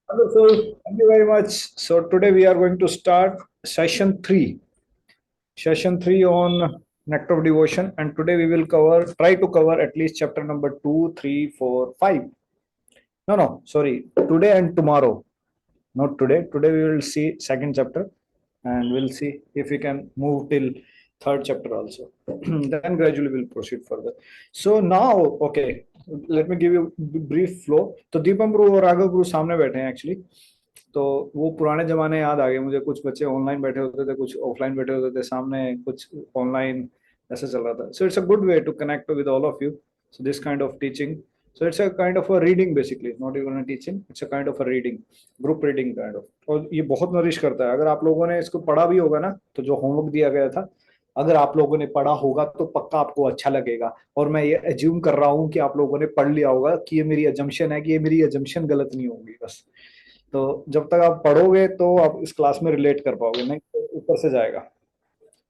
Wonderful. Thank you very much. So today we are going to start session three. Session three on Nectar of Devotion, and today we will try to cover at least chapter number two, three, four, five. No, sorry. Today and tomorrow, not today. Today we will see second chapter, and we'll see if we can move till third chapter also. Then gradually we'll proceed further. So now, okay, let me give you brief flow. तो दीपम गुरु और राघव गुरु सामने बैठे हैं actually. तो वो पुराने जमाने याद आ गए मुझे. कुछ बच्चे ऑनलाइन बैठे होते थे, कुछ ऑफलाइन बैठे होते थे सामने, कुछ ऑनलाइन ऐसे चल रहा था. So it's a good way to connect with all of you. So this kind of teaching. So it's a kind of a reading basically, not even a teaching. It's a kind of a reading, group reading kind of. और ये बहुत nourish करता है. अगर आप लोगों ने इसको पढ़ा भी होगा ना, तो जो होमवर्क दिया गया था, अगर आप लोगों ने पढ़ा होगा तो पक्का आपको अच्छा लगेगा. और मैं ये एज्यूम कर रहा हूँ कि आप लोगों ने पढ़ लिया होगा. कि ये मेरी अजम्पशन है कि ये मेरी अजम्पशन गलत नहीं होगी बस. तो जब तक आप पढ़ोगे तो आप इस क्लास में रिलेट कर पाओगे, नहीं तो ऊपर से जाएगा.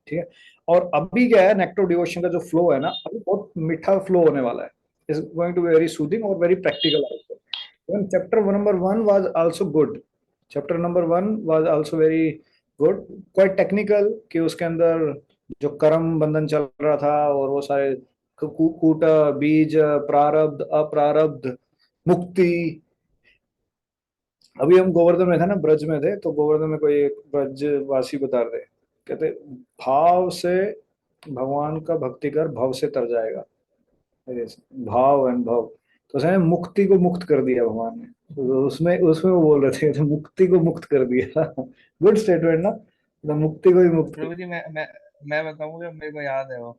ठीक है. और अभी क्या है, नेक्टर डिवोशन का जो फ्लो है ना, अभी बहुत मीठा फ्लो होने वाला है. Is going to be very soothing और very practical also. Even chapter number one was also good. Chapter number one was also very good. Quite technical कि उसके अंदर जो कर्म बंधन चल रहा था और वो सारे कूट, बीज, प्रारब्ध, अप्रारब्ध, मुक्ति. अभी हम गोवर्धन में थे ना, ब्रज में थे, तो गोवर्धन में कोई एक ब्रजवासी बता रहे थे. कहते भाव से भगवान का भक्ति कर, भाव से तर जाएगा. भाव एंड भाव. तो उसने मुक्ति को मुक्त कर दिया भगवान ने. तो उसमें उसमें वो बोल रहे थे तो मुक्ति को मुक्त कर दिया. गुड स्टेटमेंट ना. तो मुक्ति को ही मुक्त कर. प्रभु जी मैं बताऊंगा, मेरे को याद है वो।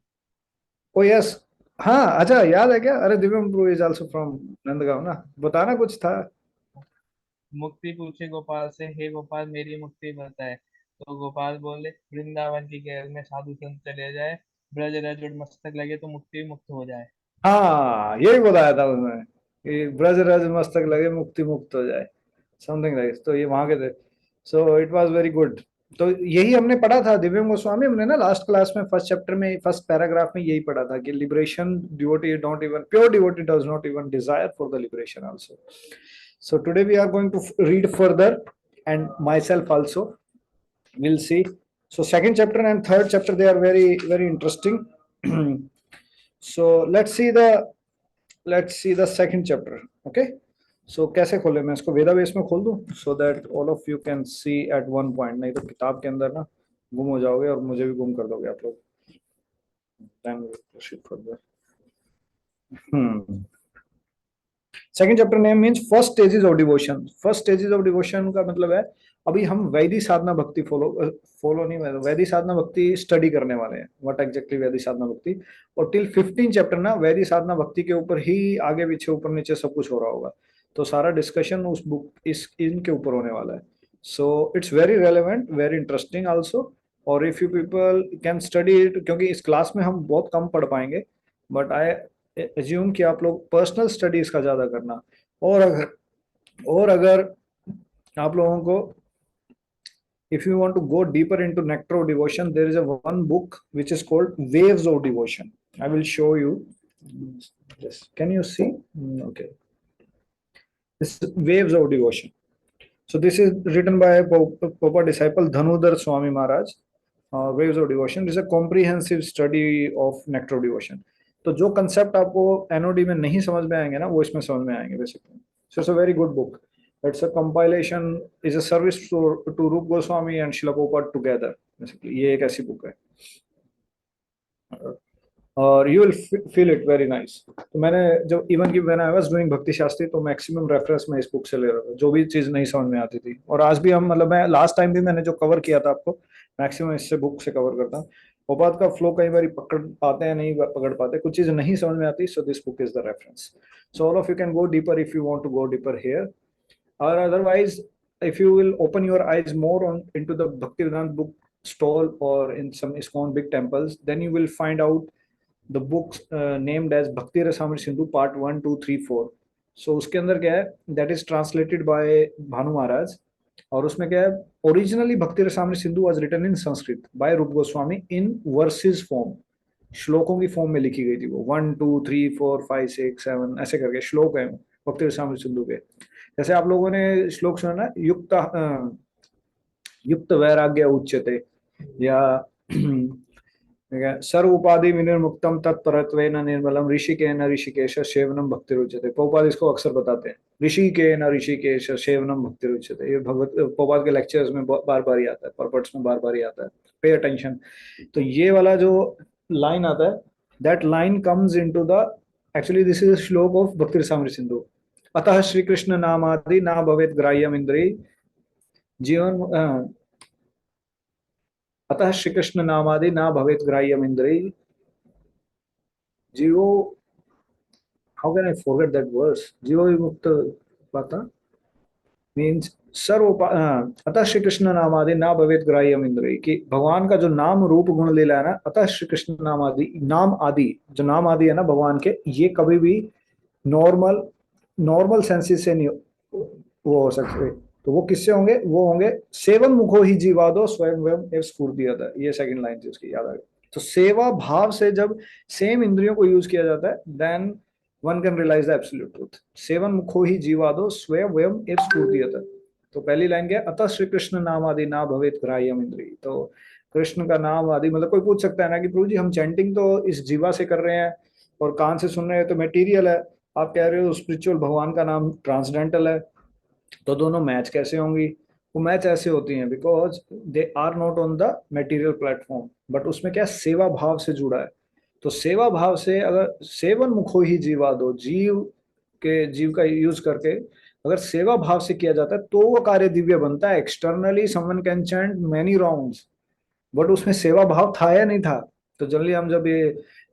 Oh yes. हाँ अच्छा, याद है क्या? अरे Divyam pro is also from Nandgaon ना. बताना कुछ था. मुक्ति पूछे गोपाल से, हे गोपाल मेरी मुक्ति बताए। तो गोपाल बोले, वृंदावन की गैर में साधु संत चले जाए, ब्रज रज और मस्तक लगे तो मुक्ति मुक्त हो जाए। हाँ यही बताया था उसने कि ब्रज रज मस्तक लगे मुक्ति मुक्त हो जाए. Something like. तो ये वहां के थे. So it was very good. तो यही हमने पढ़ा था दिव्य गोस्वामी. हमने ना लास्ट क्लास में फर्स्ट चैप्टर में फर्स्ट पैराग्राफ में यही पढ़ा था कि liberation devotee don't even, pure devotee does not even desire for the liberation also. So today we are going to read further and myself also we'll see. So second chapter and third chapter, they are very interesting. So let's see the second chapter. Okay. So कैसे खोले? मैं इसको वेदा base में खोल दूं so that all of you can see at one point. नहीं तो किताब के अंदर ना गुम हो जाओगे और मुझे भी गुम कर दोगे आप लोग. Then we'll proceed further. Hmm. Second chapter name means first stages of devotion. First stages of devotion का मतलब है अभी हम वैदिक साधना भक्ति फॉलो नहीं, वैदिक साधना भक्ति स्टडी करने वाले हैं. व्हाट एग्जैक्टली वैदिक साधना भक्ति. और टिल 15 चैप्टर ना वैदिक साधना भक्ति के ऊपर ही आगे पीछे ऊपर नीचे सब कुछ हो रहा होगा. तो सारा डिस्कशन उस बुक इस इनके ऊपर होने वाला है. So it's very relevant, very interesting also. और if you people can study it, क्योंकि इस क्लास में हम बहुत कम पढ़ पाएंगे, बट आई एज्यूम कि आप लोग पर्सनल स्टडीज का ज्यादा करना. और अगर आप लोगों को, if you want to go deeper into nectar of devotion, there is a one book which is called waves of devotion. I will show you. Yes, can you see? Okay, this is waves of devotion. So this is written by Papa disciple Dhanudhar Swami Maharaj. Waves of devotion is a comprehensive study of nectar of devotion. तो जो concept आपको NOD में नहीं समझ में आएंगे ना, वो इसमें समझ में आएंगे basically. So it's a very good book. It's a compilation, is a service to Rupa Goswami and Shila Prabhupada together. Basically ये एक ऐसी बुक है और you will feel it very nice. तो मैंने जब इवन की व्हेन आई वाज डूइंग भक्ति शास्त्री, तो मैक्सिमम रेफरेंस मैं इस बुक से ले रहा था जो भी चीज नहीं समझ में आती थी. और आज भी हम, मतलब मैं लास्ट टाइम भी मैंने जो कवर किया था आपको, मैक्सिमम इससे बुक से कवर करता हूँ. उपाद का फ्लो कई बार पकड़ पाते हैं, नहीं पकड़ पाते, कुछ चीजें नहीं समझ में आती. So this book is the reference. So all of you can go deeper if you want to go deeper here. Or otherwise, if you will open your eyes more on into the Bhaktivedanta book stall or in some ISKCON big temples, then you will find out the books named as Bhakti Rasamrita Sindhu part 1, 2, 3, 4. So उसके अंदर क्या है, that is translated by Bhanu महाराज. और उसमें क्या है, originally Bhakti Rasamrita Sindhu was written in Sanskrit by Rupa Goswami in versus form. श्लोकों की फॉर्म में लिखी गई थी वो. 1, 2, 3, 4, 5, 6, 7 ऐसे करके श्लोक है. भक्ति रसामृत सिंधु के। जैसे आप लोगों ने श्लोक सुना ना, युक्त वैराग्य उच्यते, या सर्व उपाधि विनिर्मुक्तम तत्परत्वेन निर्मलम ऋषिकेन ऋषिकेश सेवनम भक्ति रुच्यते। पोपाद इसको अक्सर बताते हैं, ऋषिकेन ऋषिकेश सेवनम भक्ति रुच्यते। ये भगवत पोपाद के लेक्चर्स में बार बार ही आता है, पर्पट्स में बार बार ही आता है, पे अटेंशन। तो ये वाला जो लाइन आता है, that line comes into the, actually this is श्लोक ऑफ भक्ति रसामृत सिंधु। अतः श्री कृष्ण नामादि ना भवेत ग्राह्यम इंद्रिय जीवन, अतः श्री कृष्ण नामादि ना भवेत ग्राह्यम इंद्रिय जीवो, how can I forget that verse? जीवो विमुक्त पाता मीन्स अतः श्री कृष्ण नामादि ना भवेत ग्राह्यम इंद्रिय, कि भगवान का जो नाम रूप गुण लीला है ना, अतः श्री कृष्ण नामादि, नाम आदि, जो नाम आदि है ना भगवान के, ये कभी भी नॉर्मल नॉर्मल सेंसेस से नहीं वो हो सकते। तो वो किससे होंगे? वो होंगे सेवन मुखो ही जीवादो स्वयं वयम एव स्फूर्ति। ये सेकंड लाइन थी उसकी, याद आ गई। तो सेवा भाव से जब सेम इंद्रियों को यूज किया जाता है, then one can realize the absolute truth. सेवन मुखो ही जीवादो स्वयं वयम एव स्फूर्ति। तो पहली लाइन क्या? अतः श्री कृष्ण नाम आदि ना भवेत ग्राह्यम इंद्रिय। तो कृष्ण का नाम आदि, मतलब कोई पूछ सकता है ना कि प्रभु जी हम चैंटिंग तो इस जीवा से कर रहे हैं और कान से सुन रहे हैं, तो मेटीरियल है। आप कह रहे हो स्पिरिचुअल भगवान का नाम ट्रांसडेंटल है, तो दोनों मैच कैसे होंगी? वो मैच ऐसे होती हैं because they are not on the material platform, but उसमें क्या सेवा भाव से जुड़ा है। तो सेवा भाव से अगर सेवन मुखो ही जीवा दो, जीव का यूज करके अगर सेवा भाव से किया जाता है तो वो कार्य दिव्य बनता है। Externally someone can chant many rounds, but उसमें सेवा भाव था या नहीं था? तो जनरली हम जब ये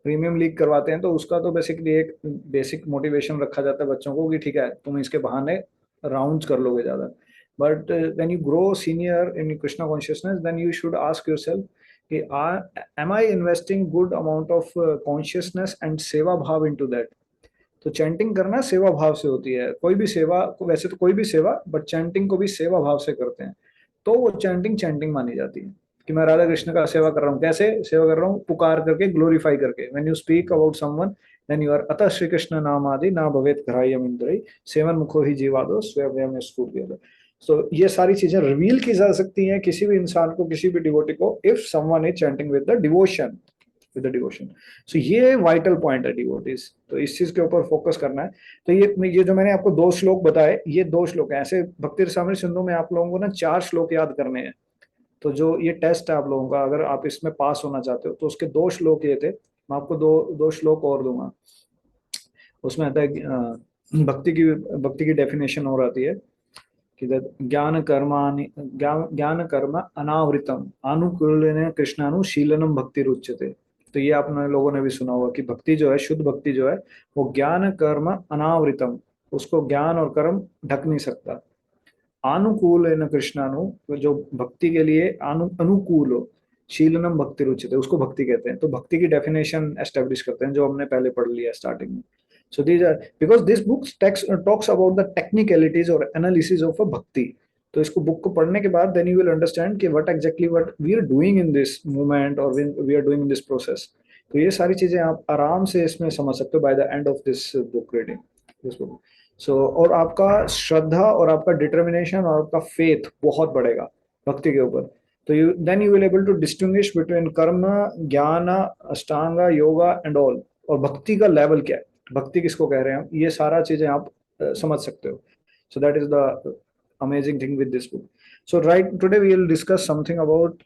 प्रीमियम लीग करवाते हैं तो उसका तो बेसिकली एक बेसिक मोटिवेशन रखा जाता है बच्चों को कि ठीक है तुम इसके बहाने राउंड्स कर लोगे ज्यादा। But when you grow senior in Krishna consciousness, then you should ask yourself कि am I investing good amount of consciousness and सेवा भाव इनटू दैट। तो चैंटिंग करना सेवा भाव से होती है। कोई भी सेवा, वैसे तो कोई भी सेवा, बट चैंटिंग को भी सेवा भाव से करते हैं, तो वो चैंटिंग चैंटिंग मानी जाती है कि मैं राधा कृष्ण का सेवा कर रहा हूँ। कैसे सेवा कर रहा हूँ? पुकार करके, ग्लोरीफाई करके। When you speak about someone, then you are अतः श्री कृष्ण नाम आदि ना भवेत ग्राह्यम इंद्रिय सेवन मुखो ही जीवादो स्वयं स्फूर्ति। तो ये सारी चीजें रिवील की जा सकती हैं किसी भी इंसान को, किसी भी डिवोटी को, if someone is chanting with the devotion, with the devotion. So ये वाइटल पॉइंट है डिवोटीज, तो इस चीज के ऊपर फोकस करना है। तो ये जो मैंने आपको दो श्लोक बताए, ये दो श्लोक हैं। ऐसे भक्ति रसामृत सिंधु में आप लोगों को ना 4 श्लोक याद करने हैं। तो जो ये टेस्ट है आप लोगों का, अगर आप इसमें पास होना चाहते हो तो उसके 2 श्लोक ये थे। मैं आपको दो दो श्लोक और दूंगा। उसमें आता है भक्ति की डेफिनेशन और आती है कि ज्ञान कर्म अनावृतम अनुकूलन कृष्णानुशीलनम भक्ति रुच्यते। तो ये आप लोगों ने भी सुना होगा कि भक्ति जो है, शुद्ध भक्ति जो है, वो ज्ञान कर्म अनावृतम, उसको ज्ञान और कर्म ढक नहीं सकता। अनुकूल है न कृष्णानु, तो जो भक्ति के लिए अनुकूल हो, शीलनम भक्ति रुचित है, उसको भक्ति कहते हैं। तो भक्ति की डेफिनेशन एस्टेब्लिश करते हैं जो हमने पहले पढ़ लिया स्टार्टिंग में। So these are because this book talks about the technicalities और एनालिसिस ऑफ अ भक्ति। तो इसको बुक को पढ़ने के बाद देन यू विल अंडरस्टैंड कि what exactly what we are doing in this movement और we are doing in this process. तो ये सारी चीजें आप आराम से इसमें समझ सकते हो by the end of this book reading, this book. और आपका श्रद्धा और आपका डिटर्मिनेशन और आपका फेथ बहुत बढ़ेगा भक्ति के ऊपर। तो you then you will able to distinguish between karma, jnana, Ashtanga yoga and all. और भक्ति का लेवल क्या है, भक्ति किसको कह रहे हैं, ये सारा चीजें आप समझ सकते हो। So that is the amazing thing with this book. So right today we will discuss something about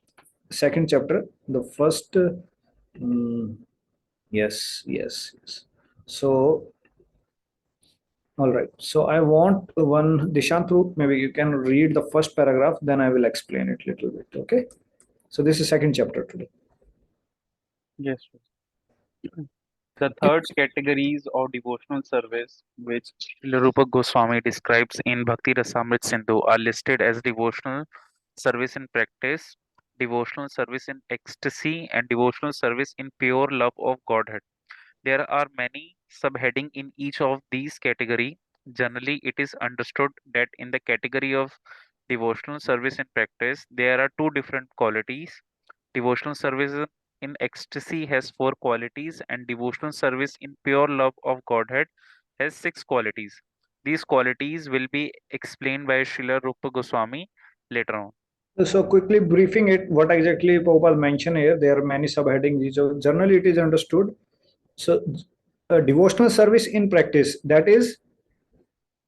second chapter, the first yes, yes, yes. So all right. So I want one Dishantru, maybe you can read the first paragraph, then I will explain it little bit. Okay. So this is second chapter today. Yes. The third categories of devotional service, which Srila Rupa Goswami describes in Bhakti Rasamrit Sindhu, are listed as devotional service in practice, devotional service in ecstasy, and devotional service in pure love of Godhead. There are many subheading in each of these category. Generally, it is understood that in the category of devotional service in practice, there are two different qualities. Devotional service in ecstasy has four qualities, and devotional service in pure love of Godhead has six qualities. These qualities will be explained by Srila Rupa Goswami later on. So quickly briefing it, what exactly Prabhupada mentioned here, there are many subheadings. So generally it is understood. So devotional service in practice, that is,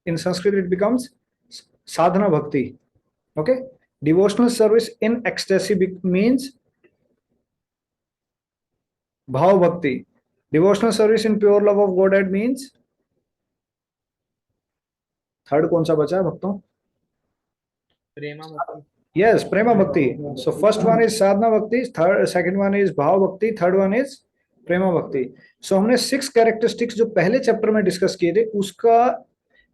in Sanskrit it becomes sadhana bhakti. Okay, devotional service in ecstasy means bhav bhakti. Devotional service in pure love of Godhead means, third कौन सा बचा है भक्तों? प्रेमा भक्ति। Yes, prema bhakti. So first one is sadhana bhakti, second one is bhav bhakti, third one is prema bhakti. So हमने 6 characteristics जो पहले chapter में डिस्कस किए थे उसका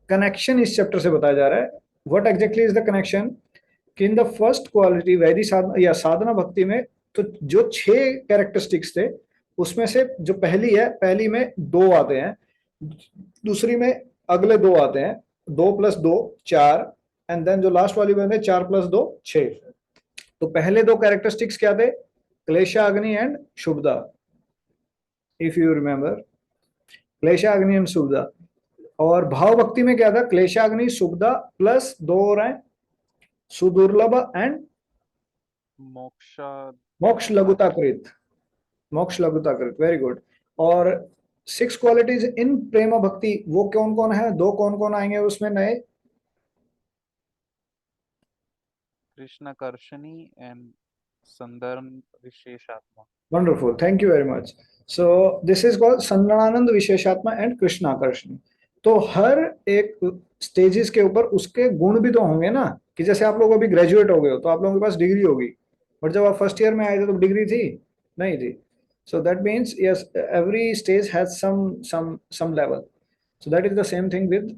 कनेक्शन इस चैप्टर से बताया जा रहा है. What exactly is the connection? कि इन द फर्स्ट क्वालिटी वैदिक साधना या साधना भक्ति में तो जो 6 कैरेक्टरिस्टिक्स थे उसमें से जो पहली है, पहली में 2 आते हैं, दूसरी में अगले 2 आते हैं, 2 + 2 4, एंड देन जो लास्ट वाली बने 4 + 2 6. तो पहले 2 कैरेक्टरिस्टिक्स क्या थे? Kleshaghni and Shubhada. If you remember, Kleshaghni and Shubhada. और भाव भक्ति में क्या था? क्लेशाग्नि, शुभदा प्लस 2 और हैं सुदुर्लभ एंड Moksha. मोक्ष लघुताकृत. मोक्ष लघुताकृत, वेरी गुड. और 6 क्वालिटीज इन प्रेम भक्ति वो कौन कौन है? 2 कौन कौन आएंगे उसमें नए? Krishna Karshani and Sandaran Visheshatma. Wonderful, thank you very much. So this is called Sandananda Visheshatma and Krishnakarshan. तो हर एक स्टेजेस के ऊपर उसके गुण भी तो होंगे ना, कि जैसे आप लोग अभी ग्रेजुएट हो गए हो तो आप लोगों के पास डिग्री होगी, बट जब आप फर्स्ट ईयर में आए थे तो डिग्री थी नहीं थी. So that means yes, every stage has some level. So that is the same thing with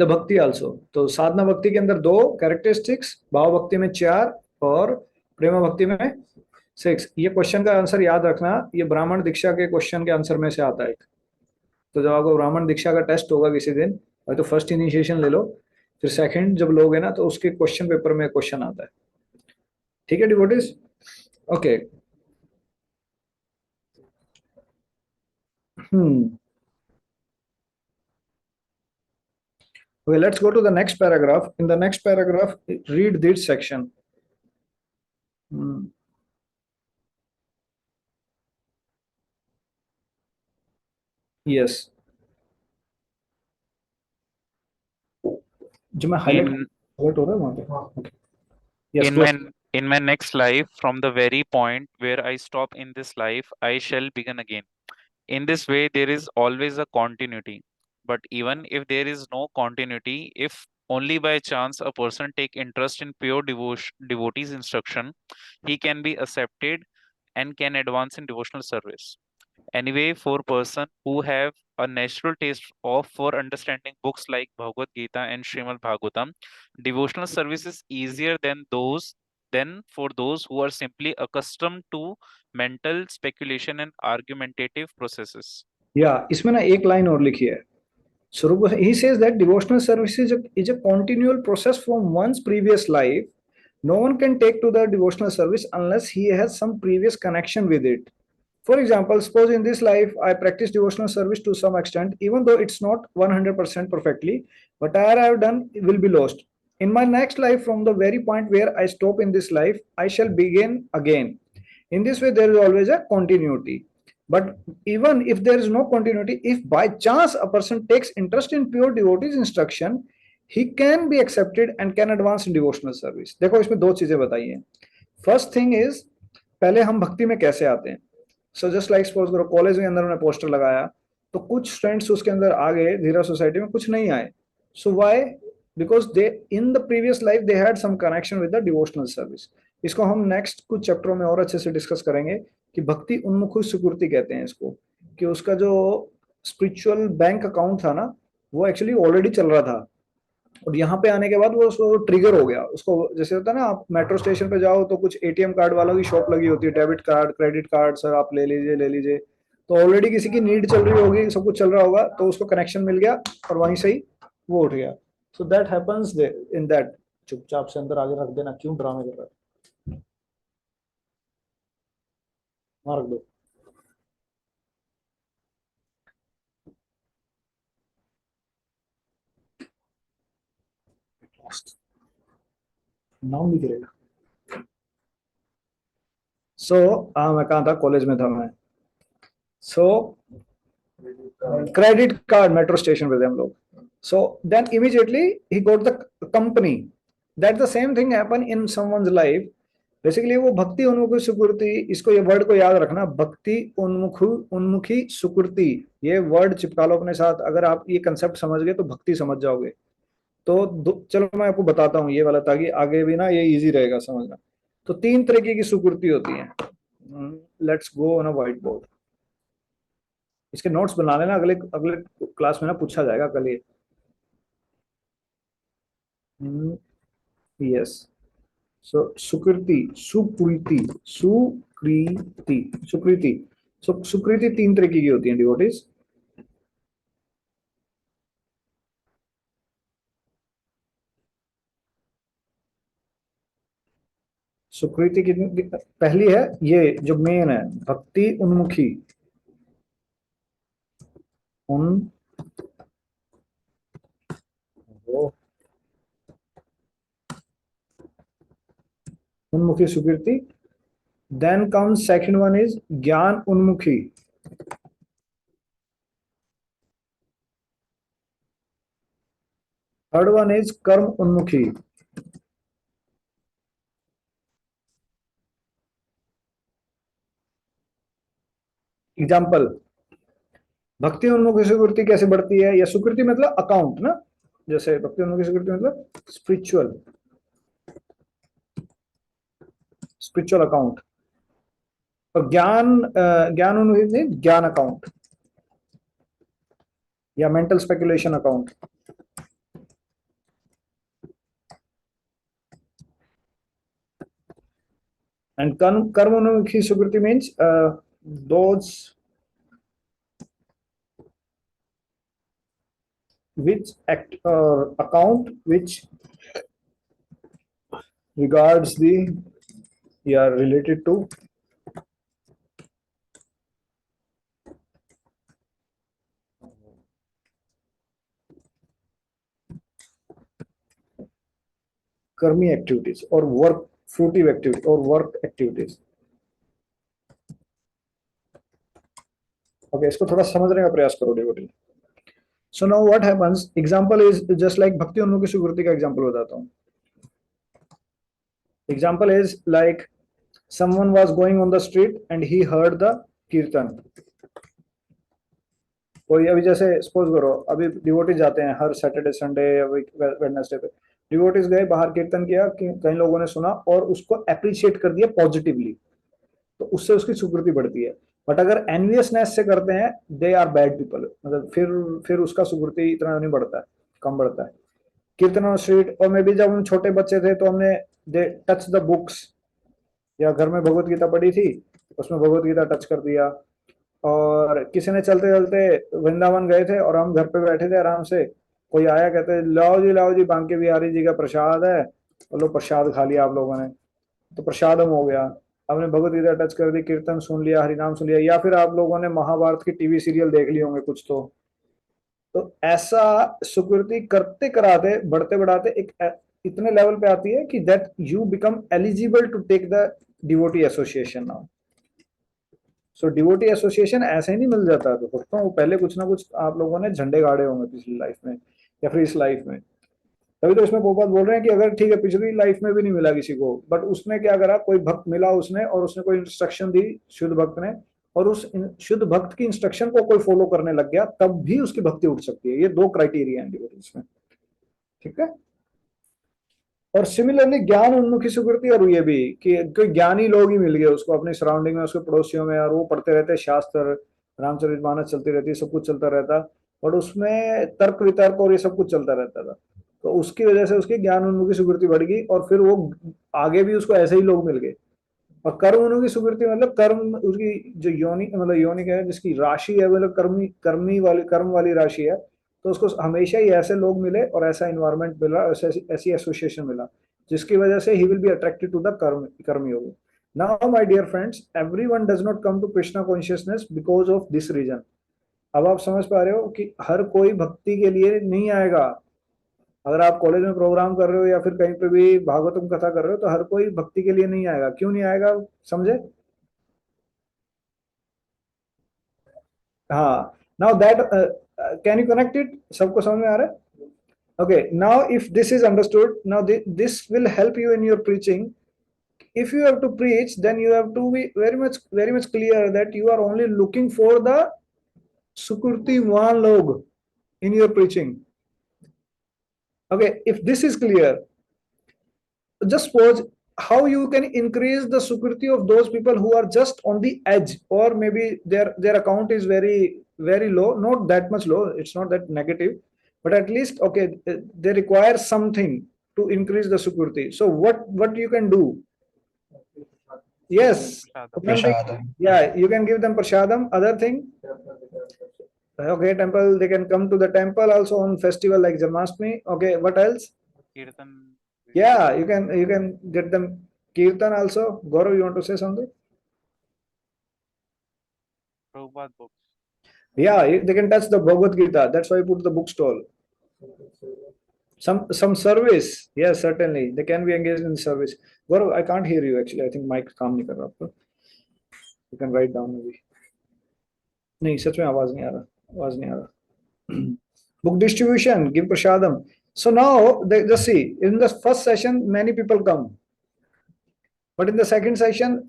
the bhakti also. तो साधना भक्ति के अंदर 2 कैरेक्टरिस्टिक्स, भाव भक्ति में 4 और प्रेम भक्ति में 6. ये क्वेश्चन का आंसर याद रखना, ये ब्राह्मण दीक्षा के क्वेश्चन के आंसर में से आता है. तो जब आपको ब्राह्मण दीक्षा का टेस्ट होगा किसी दिन, तो फर्स्ट इनिशिएशन ले लो, फिर सेकंड जब लोगे ना तो उसके क्वेश्चन पेपर में क्वेश्चन आता है. ठीक है devotees? Okay. Okay, let's go to the next paragraph. In the next paragraph, read this section. Yes. जो मैं highlight हो रहा है वहाँ पे. Okay. Yes. In my next life, from the very point where I stop in this life, I shall begin again. In this way, there is always a continuity. But even if there is no continuity, if only by chance a person take interest in pure devotee's instruction, he can be accepted and can advance in devotional service. Anyway, for person who have a natural taste for understanding books like Bhagavad Gita and Srimad Bhagavatam, devotional service is easier than for those who are simply accustomed to mental speculation and argumentative processes. Yeah, इसमें ना एक line और लिखी है. So he says that devotional service is a continual process from one's previous life. No one can take to the devotional service unless he has some previous connection with it. For example, suppose in this life I practice devotional service to some extent, even though it's not 100% perfectly, whatever I have done will be lost. In my next life, from the very point where I stop in this life, I shall begin again. In this way, there is always a continuity. But even if there is no continuity, if by chance a person takes interest in pure devotee's instruction, he can be accepted and can advance in devotional service. देखो इसमें 2 चीजें बताई हैं. First thing is, पहले हम भक्ति में कैसे आते हैं. सो जस्ट लाइक सपोज करो कॉलेज के अंदर उन्होंने पोस्टर लगाया तो कुछ स्टूडेंट्स उसके अंदर आ गए, धीरा सोसाइटी में कुछ नहीं आए. So why? Because they in the previous life they had some connection with the devotional service. इसको हम नेक्स्ट कुछ चैप्टरों में और अच्छे से डिस्कस करेंगे कि भक्ति उन्मुख सुकृति कहते हैं इसको, कि उसका जो स्पिरिचुअल बैंक अकाउंट था ना वो एक्चुअली ऑलरेडी चल रहा था, और यहाँ पे आने के बाद वो उसको ट्रिगर हो गया. उसको जैसे होता है ना, आप मेट्रो स्टेशन पे जाओ तो कुछ एटीएम कार्ड वालों की शॉप लगी होती है, debit card, credit card, sir आप ले लीजिए ले लीजिए. तो ऑलरेडी किसी की नीड चल रही होगी, सब कुछ चल रहा होगा, तो उसको कनेक्शन मिल गया और वहीं से ही वो उठ गया. So that happens in that. चुपचाप से अंदर आगे रख देना, क्यों ड्रामे कर रहा है, वहां रख दो. नाम भी गिरेगा। सो मैं कहा था, कॉलेज में था मैं। So credit card metro station पे थे हम लोग। सो देन इमीडिएटली ही got the company. That the same thing happen in someone's life. Basically वो भक्ति उन्मुखी सुकृति, इसको ये वर्ड को याद रखना, भक्ति उन्मुखी सुकृति। ये वर्ड चिपका लो अपने साथ। अगर आप ये कंसेप्ट समझ गए तो भक्ति समझ जाओगे। तो चलो मैं आपको बताता हूँ ये वाला, ताकि आगे भी ना ये इजी रहेगा समझना। तो तीन तरीके की सुकृति होती है। Let's go on a white board. इसके नोट्स बना लेना, अगले अगले क्लास में ना पूछा जाएगा कल ये। यस। सो सुकृति, सुकृति, सुकृति, सुकृति। सो सुकृति तीन तरीके की होती है डिवोटीज। सुकृति कितनी? पहली है ये जो मेन है, भक्ति उन्मुखी। उन वो उन्मुखी सुकृति। Then comes second one is jnana unmukhi. Third one is कर्म उन्मुखी। एग्जाम्पल, भक्ति उन्मुखी सुकृति कैसे बढ़ती है? या सुकृति मतलब अकाउंट ना, जैसे भक्ति उन्मुखी सुकृति मतलब स्पिरिचुअल, स्पिरिचुअल अकाउंट। और ज्ञान उन्मुखी ज्ञान अकाउंट या मेंटल स्पेकुलेशन अकाउंट। एंड कर्म उन्मुखी सुकृति means those which act account which regards the related to कर्मी एक्टिविटीज और वर्क फ्रूटिव एक्टिविटी और वर्क एक्टिविटीज। ओके, इसको थोड़ा समझने का प्रयास करो devotee. So now what happens, example is just like भक्ति उन्मुखी सुकृति का एग्जांपल बताता हूँ। Example is like someone was going on the street and he heard the कीर्तन। कोई अभी जैसे सपोज करो, अभी डिवोटीज जाते हैं हर सैटरडे संडे या वेडनेसडे पे, डिवोटीज गए बाहर, कीर्तन किया, कई लोगों ने सुना और उसको अप्रिशिएट कर दिया पॉजिटिवली, तो उससे उसकी सुकृति बढ़ती है। बट अगर एनवियसनेस से करते हैं, दे आर बैड पीपल, मतलब फिर उसका सुकृति इतना नहीं बढ़ता है, कम बढ़ता है। कीर्तन ऑन स्ट्रीट, और मे भी जब हम छोटे बच्चे थे तो हमने दे टच द बुक्स, या घर में भगवत गीता पढ़ी थी, उसमें भगवत गीता टच कर दिया। और किसी ने चलते चलते वृंदावन गए थे और हम घर पे बैठे थे आराम से, कोई आया, कहते लाओ जी बांके बिहारी जी का प्रसाद है, और लो प्रसाद खा लिया आप लोगों ने, तो प्रसादम हो गया। आपने भगवत गीता टच कर दी, कीर्तन सुन लिया, हरिनाम सुन लिया, या फिर आप लोगों ने महाभारत की टीवी सीरियल देख लिए होंगे कुछ। तो ऐसा सुकृति करते कराते बढ़ते बढ़ाते एक इतने लेवल पे आती है कि that you become eligible to take the devotee association now. So devotee association ऐसे ही नहीं मिल जाता। तो दोस्तों, वो पहले कुछ ना कुछ आप लोगों ने झंडे गाड़े होंगे पिछली लाइफ में या फिर इस लाइफ में। तभी तो इसमें गोपाल बोल रहे हैं कि अगर ठीक है पिछली लाइफ में भी नहीं मिला किसी को, बट उसने क्या करा, कोई भक्त मिला उसने, और उसने कोई इंस्ट्रक्शन दी शुद्ध भक्त ने, और उस शुद्ध भक्त की इंस्ट्रक्शन को कोई फॉलो करने लग गया, तब भी उसकी भक्ति उठ सकती है। ये दो क्राइटेरिया हैं डिवोटीज में, ठीक है। और सिमिलरली ज्ञान उन्मुखी सुकृति, और ये भी कि कोई ज्ञानी लोग ही मिल गए उसको अपनी सराउंडिंग में, उसके पड़ोसियों में, और वो पढ़ते रहते शास्त्र, रामचरितमानस चलती रहती, सब कुछ चलता रहता, और उसमें तर्क वितर्क और ये सब कुछ चलता रहता था। तो उसकी वजह से उसकी ज्ञान उन्मुखी सुकृति बढ़ गई, और फिर वो आगे भी उसको ऐसे ही लोग मिल गए। और कर्म उन्मुखी सुकृति मतलब कर्म, उसकी जो योनि, मतलब योनि क्या है, जिसकी राशि है, मतलब कर्म वाली राशि है, तो उसको हमेशा ही ऐसे लोग मिले और ऐसा इन्वायरमेंट मिला, ऐसी एसोसिएशन मिला, जिसकी वजह से ही will be attracted to the karma yoga. Now my dear friends, everyone does not come to Krishna consciousness because of this reason. अब आप समझ पा रहे हो कि हर कोई भक्ति के लिए नहीं आएगा। अगर आप कॉलेज में प्रोग्राम कर रहे हो या फिर कहीं पे भी भागवतम कथा कर रहे हो तो हर कोई भक्ति के लिए नहीं आएगा। क्यों नहीं आएगा, समझे? हाँ, now that can you connect it? सबको समझ में आ रहा है? Okay, now if this is understood, now this will help you in your preaching. If you have to preach, then you have to be very much clear that you are only looking for the Sukurtiwan log in your preaching. Okay, if this is clear, just suppose how you can increase the Sukriti of those people who are just on the edge, or maybe their account is very low, not that much low, it's not that negative, but at least okay, they require something to increase the Sukriti. So what you can do? Yes, Prashadam. one thing, yeah, you can give them prashadam. Other thing, okay, temple, they can come to the temple also on festival like Janmashtami. Okay, what else? Kirtan. Yeah, you can get them kirtan also. Gaurav, you want to say something? Prabhupada books. Yeah, they can touch the Bhagavad Gita. That's why I put the bookstall. Some service. Yes, certainly they can be engaged in service. Gaurav, I can't hear you actually. I think mic काम नहीं कर रहा आपका. You can write down maybe. नहीं, सच में आवाज नहीं आ रहा. आवाज नहीं आ रहा. Book distribution, give prashadam. So now just see, in the first session many people come, but in the second session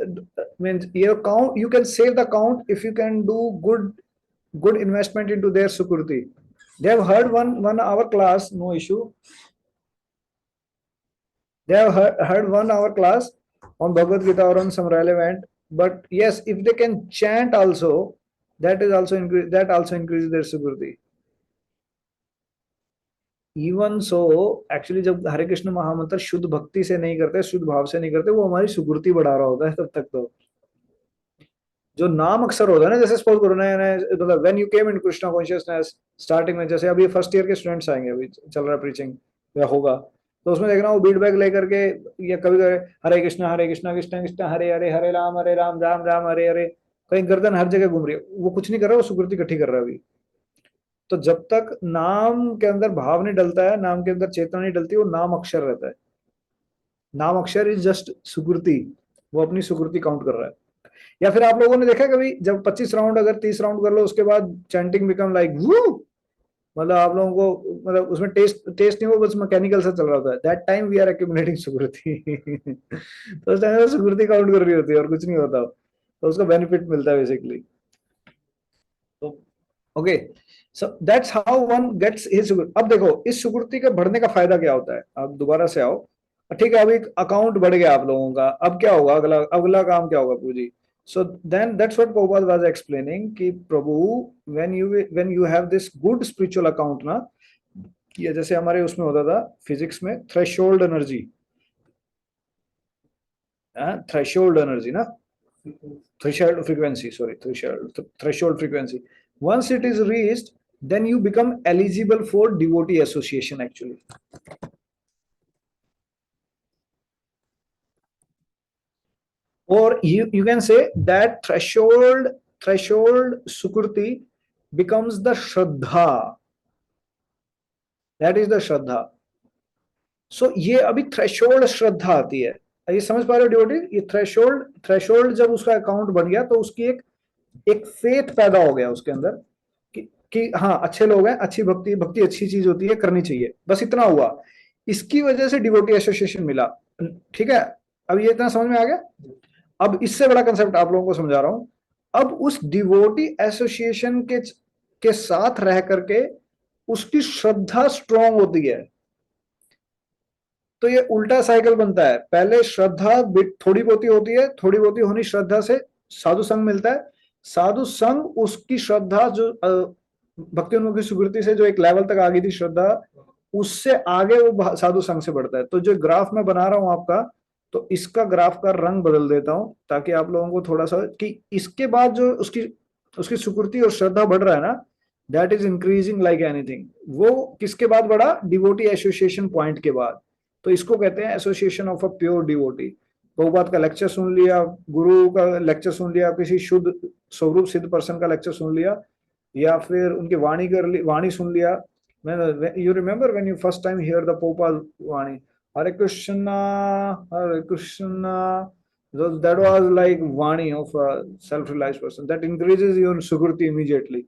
means your count, you can save the count if you can do good investment into their Sukriti. They have heard one hour class, no issue. They have heard 1 hour class on Bhagavad Gita or on some relevant, but yes, if they can chant also, that also increases their Sukriti. Even so actually जब हरे कृष्ण महामंत्र शुद्ध भक्ति से नहीं करते, शुद्ध भाव से नहीं करते, वो हमारी सुकृति बढ़ा रहा होता है तब तक। तो जो नाम अक्षर होता है ना, जैसे सपोज करो नया मतलब when you came in Krishna consciousness starting में, जैसे अभी फर्स्ट ईयर के स्टूडेंट्स आएंगे, अभी चल रहा है प्रीचिंग या होगा, तो उसमें देखना वो बीट बैग लेकर के या कभी हरे कृष्णा कृष्णा कृष्णा हरे हरे हरे राम राम राम हरे हरे, कहीं गर्दन हर जगह घूम रही है, वो कुछ नहीं कर रहा, वो सुकृति इकट्ठी कर रहा है अभी। तो जब तक नाम के अंदर भाव नहीं डलता है, नाम के अंदर चेतना नहीं डलती, वो नाम अक्षर रहता है। नाम अक्षर इज जस्ट सुकृति, वो अपनी सुकृति काउंट कर रहा है। या फिर आप लोगों ने देखा कभी, जब 25 राउंड अगर 30 राउंड कर लो, उसके बाद चैंटिंग बिकम लाइक वू, मतलब आप लोगों को मतलब उसमें टेस्ट नहीं हो, बस मैकेनिकल सा चल रहा होता है, that time we are accumulating sukriti. तो उस टाइम सुकृति काउंट कर रही होती है और कुछ नहीं होता, तो उसका बेनिफिट मिलता है बेसिकली। तो okay, so that's how one gets his sukriti. अब देखो इस सुकृति के बढ़ने का फायदा क्या होता है, आप दोबारा से आओ, ठीक है, अब एक अकाउंट बढ़ गया आप लोगों का, अब क्या होगा, अगला काम क्या होगा प्रभु जी? So then that's what Prabhupada was explaining कि प्रभु when you have this good spiritual account ना, ये जैसे हमारे उसमें होता था फिजिक्स में थ्रेशोल्ड एनर्जी, थ्रेशोल्ड एनर्जी ना, threshold frequency, sorry, threshold frequency. Once it is reached, then you become eligible for devotee association actually. Or you can say that threshold sukriti becomes the shraddha. That is the shraddha. So ये अभी threshold श्रद्धा आती है, ये समझ पा रहे हो devotee? ये थ्रेशोल्ड जब उसका अकाउंट बन गया, तो उसकी एक फेथ पैदा हो गया उसके अंदर कि हाँ अच्छे लोग हैं, अच्छी भक्ति अच्छी चीज होती है, करनी चाहिए, बस इतना हुआ। इसकी वजह से डिवोटी एसोसिएशन मिला, ठीक है? अब ये इतना समझ में आ गया? अब इससे बड़ा कंसेप्ट आप लोगों को समझा रहा हूं। अब उस डिवोटी एसोसिएशन के साथ रह करके उसकी श्रद्धा स्ट्रांग होती है, तो ये उल्टा साइकिल बनता है। पहले श्रद्धा थोड़ी बहुती होती है, थोड़ी बहुती होनी श्रद्धा से साधु संग मिलता है, साधु संग उसकी श्रद्धा जो भक्ति उन्मुखी सुकृति से जो एक लेवल तक आ गई थी श्रद्धा, उससे आगे वो साधु संग से बढ़ता है। तो जो ग्राफ मैं बना रहा हूं आपका, तो इसका ग्राफ का रंग बदल देता हूं ताकि आप लोगों को थोड़ा सा कि इसके बाद जो उसकी सुकृति और श्रद्धा बढ़ रहा है ना, that is increasing like anything. वो किसके बाद बढ़ा? डिवोटी एसोसिएशन पॉइंट के बाद। तो इसको कहते हैं association of a pure devotee. Prabhupada का लेक्चर सुन लिया, गुरु का लेक्चर सुन लिया, किसी शुद्ध स्वरूप सिद्ध पर्सन का लेक्चर सुन लिया, या फिर उनकी वाणी सुन लिया, you remember when you first time hear the Popal Vani, Hare Krishna, Hare Krishna, that was like Vani of a self-realized person. That increases your Sukriti immediately.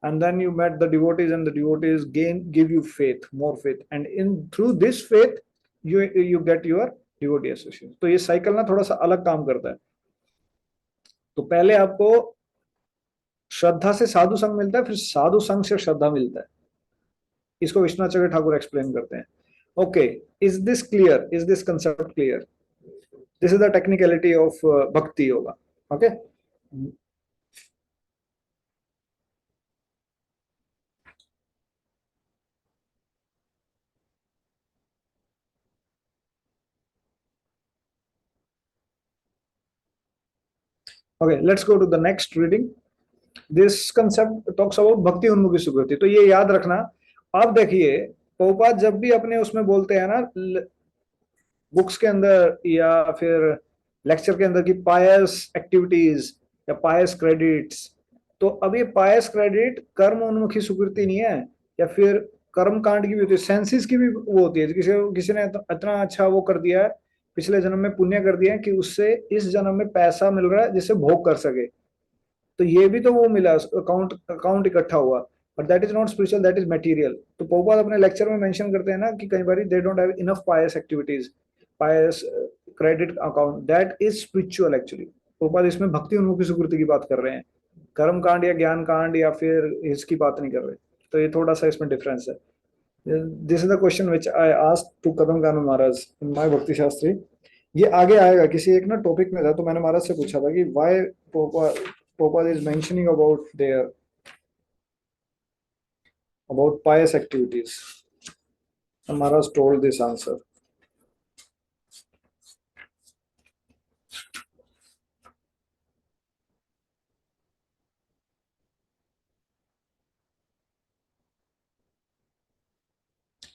And then you met the devotees, and the devotees give you faith, more faith. And in through this faith, you get your devotee association. तो ये cycle ना थोड़ा सा अलग काम करता है. तो पहले आपको श्रद्धा से साधु संग मिलता है, फिर साधु संग से श्रद्धा मिलता है. इसको विश्वनाथ ठाकुर एक्सप्लेन करते हैं. Okay, is this clear? Is this concept clear? This is the technicality of bhakti yoga. Okay, okay, let's go to the next reading. This concept talks about भक्ति उन्मुखी सुकृति. तो ये याद रखना. आप देखिए, प्रभुपाद जब भी अपने उसमें बोलते हैं ना, बुक्स के अंदर या फिर लेक्चर के अंदर की पायस एक्टिविटीज या पायस क्रेडिट्स, तो अब ये पायस क्रेडिट कर्म उन्मुखी सुकृति नहीं है, या फिर कर्म कांड की भी होती है, सेंसिस की भी वो होती है. किसी ने इतना अच्छा वो कर दिया है, पिछले जन्म में पुण्य कर दिया है कि उससे इस जन्म में पैसा मिल रहा है जिससे भोग कर सके. तो ये भी तो वो मिला, अकाउंट अकाउंट इकट्ठा हुआ. But that is not spiritual, that is material. तो प्रभुपाद अपने लेक्चर में मेंशन करते हैं ना कि कई बार they don't have enough pious activities, pious credit account, that is spiritual actually. Prabhupada इसमें भक्ति उन्मुखी सुकृति की बात कर रहे हैं, कर्म कांड या ज्ञान कांड या फिर इसकी बात नहीं कर रहे. तो ये थोड़ा सा इसमें डिफरेंस है. This is the question which I asked to Kadam Kanu Maharaj in my Bhakti Shastri. ये आगे आएगा किसी एक ना टॉपिक में था, तो मैंने महाराज से पूछा था कि why Prabhupada is mentioning about about pious activities. And Maharaj told this answer.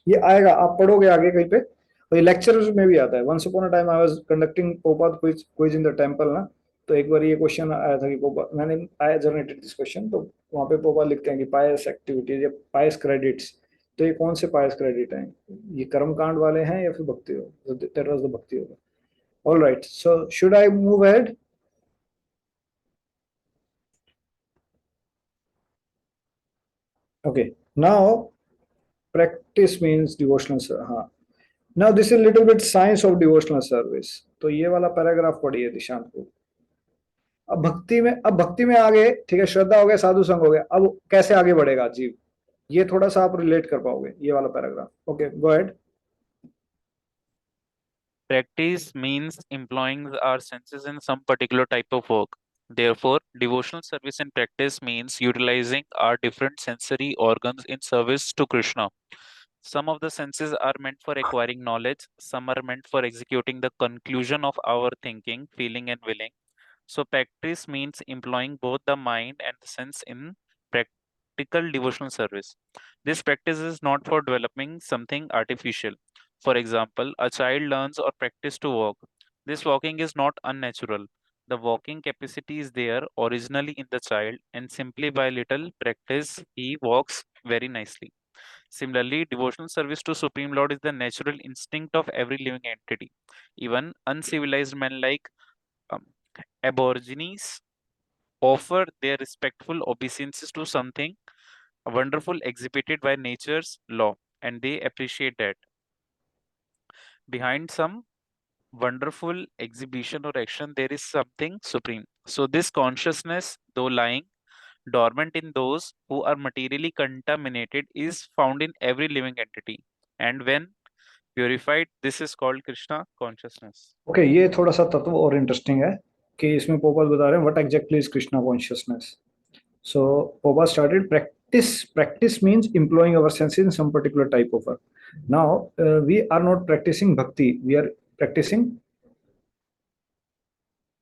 ये आएगा, आप पढ़ोगे आगे कहीं पे, और ये लेक्चर्स में भी आता है. Once upon a time I was conducting Prabhupada quiz in the temple ना, तो एक बार ये क्वेश्चन आया था कि मैंने आई जनरेटेड दिस क्वेश्चन, तो वहां पे Prabhupada लिखते हैं कि पायस एक्टिविटीज या पायस क्रेडिट्स. तो ये कौन से पायस क्रेडिट हैं? ये कर्म कांड वाले हैं या फिर भक्ति होगा? दैट वाज द भक्ति होगा. All right, so should I move ahead? Okay, now practice means devotional. हाँ, now this is a little bit science of devotional service. तो ये वाला पैराग्राफ पढ़िए दिशांत को. अब भक्ति में आगे, ठीक है, श्रद्धा हो गया, साधु संग हो गया, अब कैसे आगे बढ़ेगा जीव, ये थोड़ा सा आप रिलेट कर पाओगे ये वाला paragraph. Okay, go ahead. Practice means employing our senses in some particular type of work. Therefore, devotional service and practice means utilizing our different sensory organs in service to Krishna. Some of the senses are meant for acquiring knowledge, some are meant for executing the conclusion of our thinking, feeling, and willing. So, practice means employing both the mind and the sense in practical devotional service. This practice is not for developing something artificial. For example, a child learns or practice to walk. This walking is not unnatural. The walking capacity is there originally in the child, and simply by little practice, he walks very nicely. Similarly, devotional service to Supreme Lord is the natural instinct of every living entity. Even uncivilized men like um, aborigines offer their respectful obeisances to something wonderful exhibited by nature's law, and they appreciate that. Behind some wonderful exhibition or action, there is something supreme. So, this consciousness, though lying dormant in those who are materially contaminated, is found in every living entity. And when purified, this is called Krishna consciousness. Okay, ये थोड़ा सा तत्व और interesting है कि इसमें पोपाल बता रहे हैं what exactly is Krishna consciousness. So Prabhupada started practice means employing our senses in some particular type of work. Now we are not practicing bhakti, we are practicing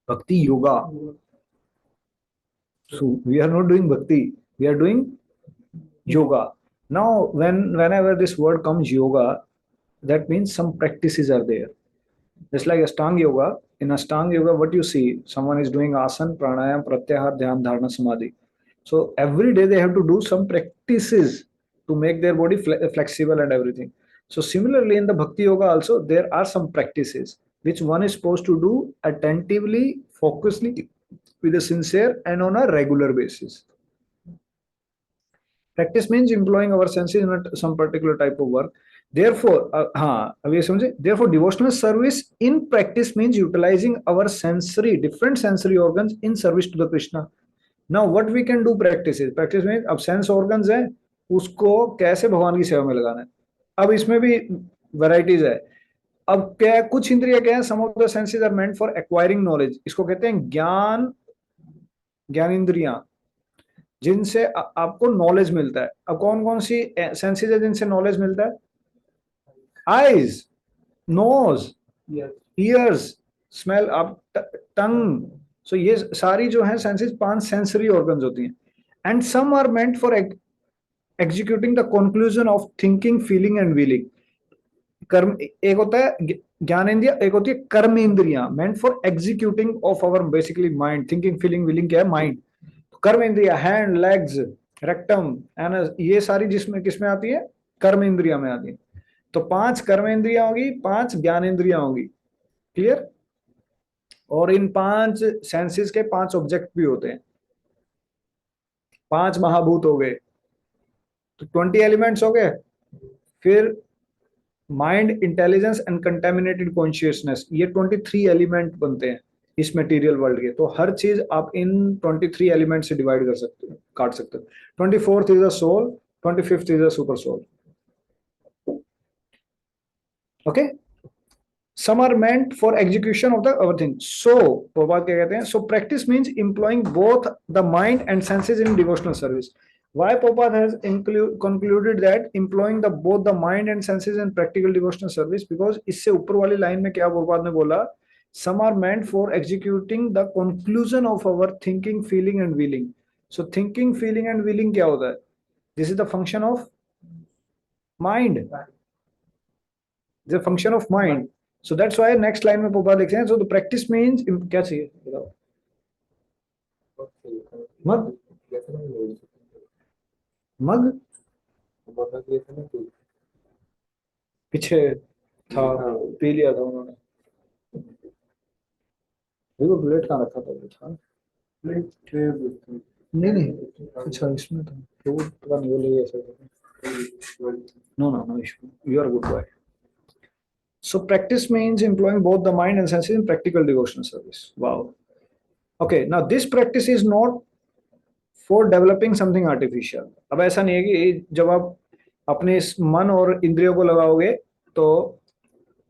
bhakti yoga. So we are not doing bhakti, we are doing yoga. Now whenever this word comes yoga, that means some practices are there. Just like Ashtanga yoga, in Ashtanga yoga what you see, someone is doing asana, pranayam, pratyahar, dhyan, dharana, samadhi. So every day they have to do some practices to make their body flexible and everything. So similarly in the bhakti yoga also there are some practices which one is supposed to do attentively, focusedly, with a sincere and on a regular basis. Practice means employing our senses in some particular type of work. Therefore, अब ये समझे, therefore devotional service in practice means utilizing our different sensory organs in service to the Krishna. Now what we can do practice means अब sense organs है, उसको कैसे भगवान की सेवा में लगाना है. अब इसमें भी varieties है. अब क्या कुछ इंद्रिय क्या है, some of the senses are meant for acquiring knowledge. इसको कहते हैं ज्ञान इंद्रियां, जिनसे आपको नॉलेज मिलता है. अब कौन कौन सी सेंसेस है जिनसे नॉलेज मिलता है? आईज, नोज, ईयर्स, स्मेल, अब टंग. सो ये सारी जो है सेंसेस 5 सेंसरी ऑर्गन्स होती हैं. And some are meant for executing the conclusion of thinking, feeling and willing. कर्म एक होता है ज्ञान इंद्रिया, एक होती है कर्म इंद्रियां, meant for executing of our basically mind. Thinking, feeling, willing क्या है? माइंड. कर्म इंद्रिया, हैंड, लेग्स, रेक्टम, एंड ये सारी जिसमें किसमें आती है? कर्म इंद्रिया में आती है. तो 5 कर्म इंद्रियां होगी, 5 ज्ञान इंद्रियां होगी. क्लियर? और इन 5 सेंसेस के 5 ऑब्जेक्ट भी होते हैं. 5 महाभूत हो गए, तो 20 एलिमेंट्स हो गए. फिर mind, intelligence and contaminated consciousness, ये 23 एलिमेंट बनते हैं इस मटेरियल वर्ल्ड के. तो हर चीज आप इन 23 एलिमेंट से डिवाइड कर सकते हो, काट सकते हो. 24th is a soul, 25th is a super soul. Okay, some are meant for execution of the other thing. So Prabhupada क्या कहते हैं? So practice means employing both the mind and senses in devotional service. Why Prabhupada has concluded that employing both the mind and senses in practical devotional service? Because इससे ऊपर वाली line में क्या Prabhupada ने बोला? Some are meant for executing the conclusion of our thinking, feeling and willing. So thinking, feeling and willing क्या होता है? This is the function of mind. The function of mind. So that's why next line में Prabhupada लिखते हैं. So the practice means क्या चाहिए बताओ? मग पीछे था, पी लिया था उन्होंने. देखो प्लेट कहाँ रखा था? नहीं, अच्छा इसमें था. तो पता नहीं वो ले गया sir. No issue. You are a good boy. So practice means employing both the mind and senses in practical devotional service. Wow. Okay, now this practice is not for developing something artificial. अब ऐसा नहीं है कि जब आप अपने इस मन और इंद्रियों को लगाओगे तो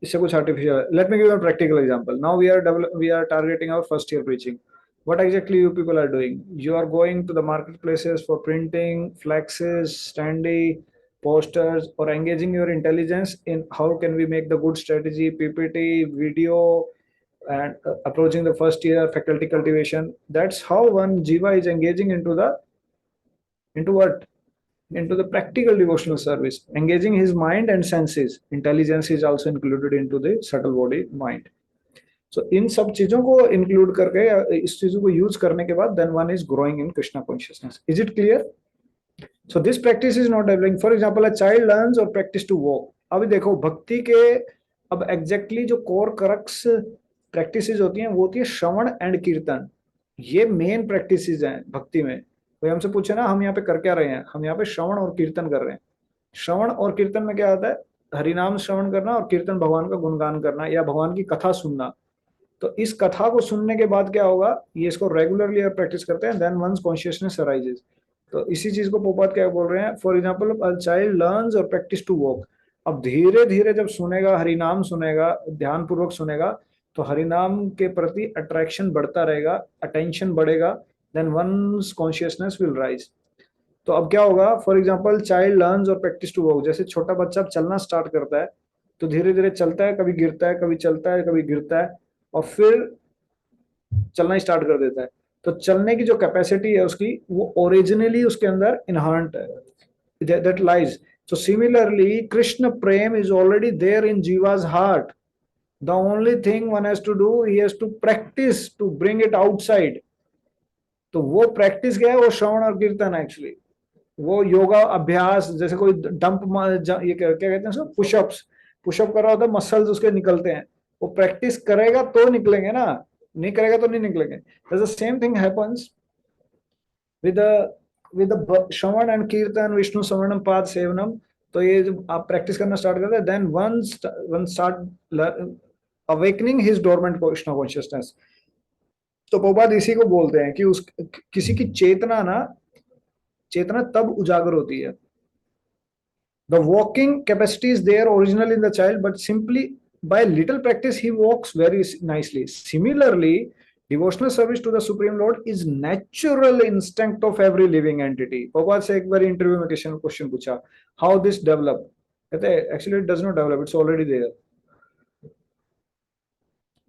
इससे कुछ artificial. Let me give you a practical example. Now we are targeting our first year preaching. What exactly you people are doing? You are going to the marketplaces for printing, flexes, standee, posters, or engaging your intelligence in how can we make the good strategy, PPT, video, and approaching the first year faculty cultivation. That's how one jiva is engaging into what? Into the practical devotional service, engaging his mind and senses. Intelligence is also included into the subtle body mind. So इन सब चीजों को include करके, इस चीजों को use करने के बाद then one is growing in Krishna consciousness. Is it clear? So this practice is not developing. For example, a child learns or practice to walk. अभी देखो भक्ति के अब exactly जो core crux practices होती हैं वो होती है श्रवण and कीर्तन. ये main practices हैं भक्ति में. कोई हमसे पूछे ना हम यहाँ पे कर क्या रहे हैं? हम यहाँ पे श्रवण और कीर्तन कर रहे हैं. श्रवण और कीर्तन में क्या आता है? हरिनाम श्रवण करना और कीर्तन भगवान का गुणगान करना या भगवान की कथा सुनना. तो इस कथा को सुनने के बाद क्या होगा? ये इसको रेगुलरली प्रैक्टिस करते हैं, देन वंस कॉन्शियसनेस अराइजेस. तो इसी चीज को पोपट क्या बोल रहे हैं? For example a child learns और प्रैक्टिस टू वॉक. अब धीरे धीरे जब सुनेगा, हरिनाम सुनेगा, ध्यान पूर्वक सुनेगा, तो हरिनाम के प्रति अट्रैक्शन बढ़ता रहेगा, अटेंशन बढ़ेगा, then once consciousness will rise. तो अब क्या होगा? फॉर एग्जांपल चाइल्ड लर्न्स और प्रैक्टिस टू वॉक. जैसे छोटा बच्चा चलना स्टार्ट करता है तो धीरे धीरे चलता है, कभी गिरता है, कभी चलता है, कभी गिरता है, और फिर चलना स्टार्ट कर देता है. तो चलने की जो कैपेसिटी है उसकी, वो ओरिजिनली उसके अंदर इनहर्ट है, that lies. So similarly Krishna prem is already there in jiva's heart. The only thing one has to do, he has to practice to bring it outside. तो वो प्रैक्टिस क्या है? वो श्रवण और कीर्तन एक्चुअली. वो योगा अभ्यास, जैसे कोई डंप, ये क्या क्या कहते हैं उसको, पुशअप्स, पुशअप कर रहा होता है, मसल्स उसके निकलते हैं, वो प्रैक्टिस करेगा तो निकलेंगे ना, नहीं करेगा तो नहीं निकलेंगे। The same thing happens with Shravan and कीर्तन, विष्णु श्रवणम पाद सेवनम। तो ये जब आप प्रैक्टिस करना स्टार्ट करते हैं, then one start awakening his dormant Krishna consciousness. तो प्रभुपाद इसी को बोलते हैं कि उस किसी की चेतना ना, चेतना तब उजागर होती है, the walking capacity is there original in the child, but simply by little practice he walks very nicely. Similarly, devotional service to the supreme lord is natural instinct of every living entity. पापा से एक बार interview में question पूछा, how this develop, कहते हैं actually it does not develop, it's already there,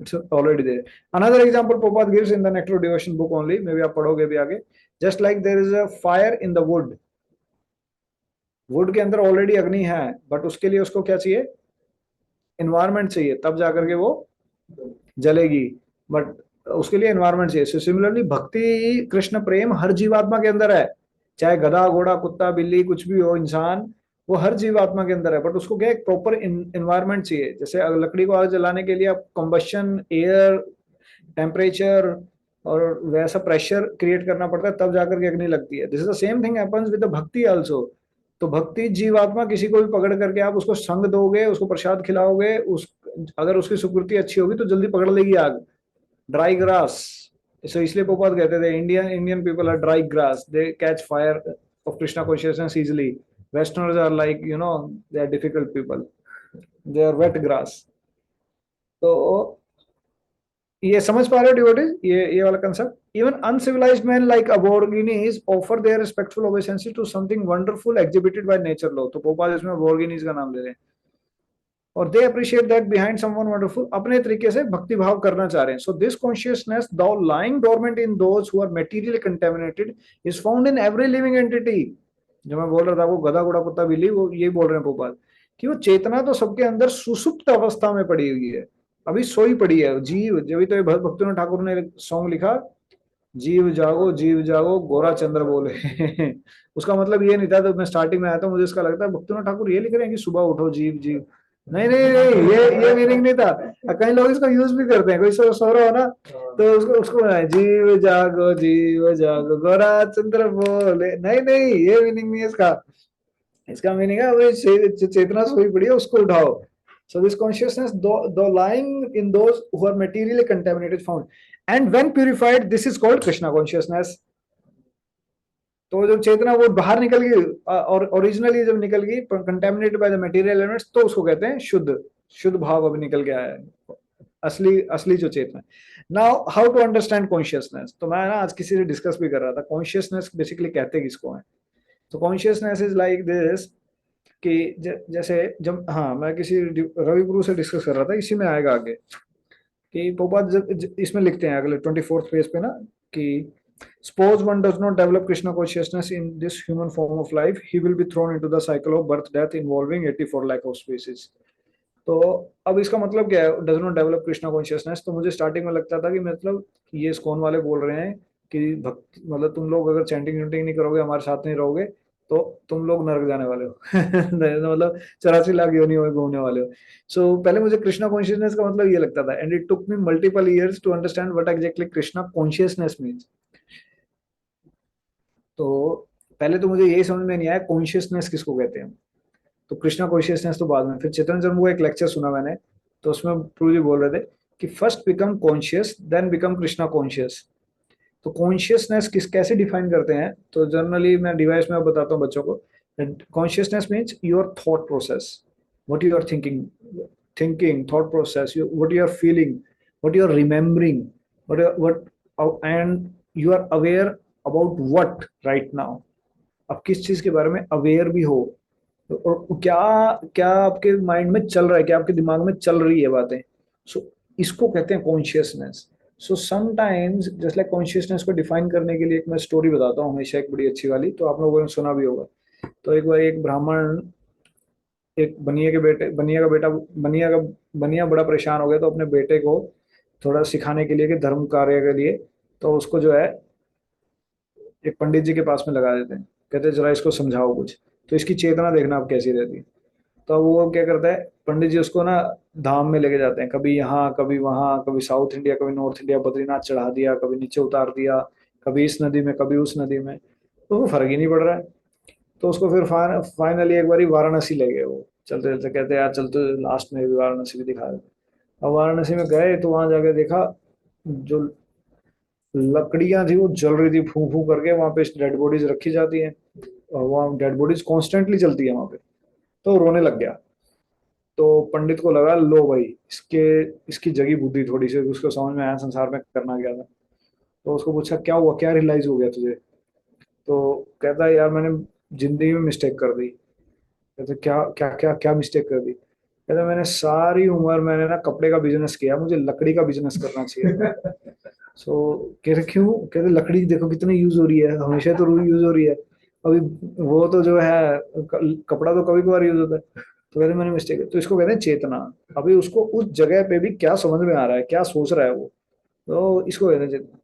it's already there. Another example Prabhupada gives in the Nectar of Devotion book only, maybe आप पढ़ोगे भी आगे, just like there is a fire in the wood, would के अंदर already अग्नि है, but उसके लिए उसको क्या चाहिए, एनवायरनमेंट चाहिए, तब जाकर के वो जलेगी, बट उसके लिए एनवायरनमेंट चाहिए। सो सिमिलरली भक्ति कृष्ण प्रेम हर जीवात्मा के अंदर है, चाहे गधा घोड़ा कुत्ता बिल्ली कुछ भी हो इंसान, वो हर जीवात्मा के अंदर है, बट उसको क्या एक प्रॉपर एनवायरनमेंट चाहिए। जैसे लकड़ी को आग जलाने के लिए आप कंबशन, एयर, टेम्परेचर और वैसा प्रेशर क्रिएट करना पड़ता है, तब जाकर के अग्नि लगती है। This is the same thing happens with the भक्ति आल्सो। तो भक्ति जीवात्मा किसी को भी पकड़ करके आप उसको संग दोगे, उसको प्रसाद खिलाओगे, उस अगर उसकी सुकृति अच्छी होगी तो जल्दी पकड़ लेगी आग, ड्राई ग्रास। सो इसलिए पोपत कहते थे Indian people are dry grass, they catch fire of Krishna consciousness easily. Westerners are like they are difficult people, they are wet grass. तो ये समझ पा रहे हो डिवोटीज, ये वाला कंसेप्ट। Even uncivilized man like aborigines offer their respectful obeisance to something wonderful exhibited by nature law. तो पोपाल इसमें अबोर्गिनीज का नाम ले रहे हैं, और they appreciate that behind someone wonderful, अपने तरीके से भक्ति भाव करना चाह रहे हैं। So this consciousness though lying dormant in those who are materially contaminated is found in every living entity. जो मैं बोल रहा था वो गधा घोड़ा कुत्ता बिल्ली, वो ये बोल रहे हैं पोपाल कि वो चेतना तो सबके अंदर सुसुप्त अवस्था में पड़ी हुई है, अभी सोई पड़ी है जीव। जब तो भक्ति ठाकुर ने सॉन्ग लिखा, जीव जागो गोरा चंद्र बोले उसका मतलब ये नहीं था, तो मैं स्टार्टिंग में आया था मुझे इसका लगता है भक्ति ठाकुर ये लिख रहे हैं कि सुबह उठो जीव जीव, नहीं नहीं नहीं, ये मीनिंग नहीं था। कई लोग इसको यूज भी करते हैं, कोई सो रहा हो ना तो उसको जीव जागो गोरा चंद्र बोले, नहीं नहीं ये मीनिंग नहीं है इसका। इसका मीनिंग है वो चेतना सोई पड़ी है उसको उठाओ। So this consciousness, though lying in those who are materially contaminated, found, and when purified, this is called Krishna consciousness. तो जब चेतना वो बाहर निकल गई और ओरिजिनली जब निकल गई contaminated by the material elements, तो उसको कहते हैं शुद्ध भाव अभी निकल के आया है, असली जो चेतना। Now how to understand consciousness. तो मैं ना आज किसी से डिस्कस भी कर रहा था, कॉन्शियसनेस बेसिकली कहते किसको है। तो कॉन्शियसनेस इज लाइक दिस कि जैसे जब, हाँ मैं किसी रवि गुरु से डिस्कस कर रहा था, इसी में आएगा आगे कि पोपा इसमें लिखते हैं अगले 24th पेज पे ना कि suppose one does not develop Krishna consciousness in this human form of life, he will be thrown into the cycle of birth death involving 84 lakh of species. तो अब इसका मतलब क्या है, does not develop Krishna consciousness. तो मुझे starting में लगता था कि मतलब ये स्कॉन वाले बोल रहे हैं कि भक्त मतलब तुम लोग अगर चैंटिंग नहीं करोगे, हमारे साथ नहीं रहोगे, तो तुम लोग नरक जाने वाले हो मतलब 84 लाख योनि में घूमने वाले हो। सो पहले मुझे कृष्णा कॉन्शियसनेस का मतलब ये लगता था, and it took me multiple years to understand what exactly Krishna consciousness means. तो पहले तो मुझे यही समझ में नहीं आया कॉन्शियसनेस किसको कहते हैं। तो कृष्णा कॉन्शियसनेस तो बाद में, फिर चेतन जन्म को एक लेक्चर सुना मैंने, तो उसमें प्रभु जी बोल रहे थे कि first become conscious then become Krishna conscious. तो कॉन्शियसनेस कैसे डिफाइन करते हैं, तो जनरली मैं डिवाइस में बताता हूँ बच्चों को। Consciousness means your thought process, what you are thinking thought process, what you are feeling, what you are remembering, what and you are aware about what right now. अब किस चीज के बारे में अवेयर भी हो, और क्या क्या आपके माइंड में चल रहा है, क्या आपके दिमाग में चल रही है बातें। सो इसको कहते हैं consciousness. So sometimes just like consciousness को डिफाइन करने के लिए एक मैं स्टोरी बताता हूँ हमेशा, एक बड़ी अच्छी वाली, तो आप लोगों ने सुना भी होगा। तो एक बार एक ब्राह्मण एक बनिया बड़ा परेशान हो गया, तो अपने बेटे को थोड़ा सिखाने के लिए कि धर्म कार्य के लिए, तो उसको जो है एक पंडित जी के पास में लगा देते हैं। कहते जरा इसको समझाओ कुछ, तो इसकी चेतना देखना आप कैसी रहती है। तो अब वो क्या करता है, पंडित जी उसको ना धाम में लेके जाते हैं, कभी यहाँ कभी वहाँ, कभी साउथ इंडिया कभी नॉर्थ इंडिया, बद्रीनाथ चढ़ा दिया, कभी नीचे उतार दिया, कभी इस नदी में कभी उस नदी में, तो वो फर्क ही नहीं पड़ रहा है। तो उसको फिर फाइनली एक बारी वाराणसी ले गए वो, चलते चलते कहते यार चलते लास्ट में भी वाराणसी भी दिखा दे। अब वाराणसी में गए तो वहां जाके देखा जो लकड़ियां थी वो जल रही थी, फू फू करके, वहां पे डेड बॉडीज रखी जाती हैं, और वहाँ डेड बॉडीज कॉन्स्टेंटली चलती है वहां पे। तो रोने लग गया। तो पंडित को लगा लो भाई, इसके इसकी जगी बुद्धि थोड़ी सी, उसको समझ में आया संसार में करना क्या था। तो उसको पूछा क्या हुआ, क्या रियलाइज हो गया तुझे। तो कहता है यार मैंने जिंदगी में मिस्टेक कर दी। कहते क्या क्या क्या क्या मिस्टेक कर दी। कहते मैंने सारी उम्र मैंने ना कपड़े का बिजनेस किया, मुझे लकड़ी का बिजनेस करना चाहिए था। सो कहते क्यों, कहते लकड़ी देखो कितनी यूज हो रही है, हमेशा तो यूज हो रही है, अभी वो तो जो है कपड़ा तो कभी कभार यूज होता है। तो कहते मैंने मिस्टेक, तो इसको कहते हैं चेतना। अभी उसको उस जगह पे भी क्या समझ में आ रहा है, क्या सोच रहा है वो, तो इसको कहते हैं चेतना।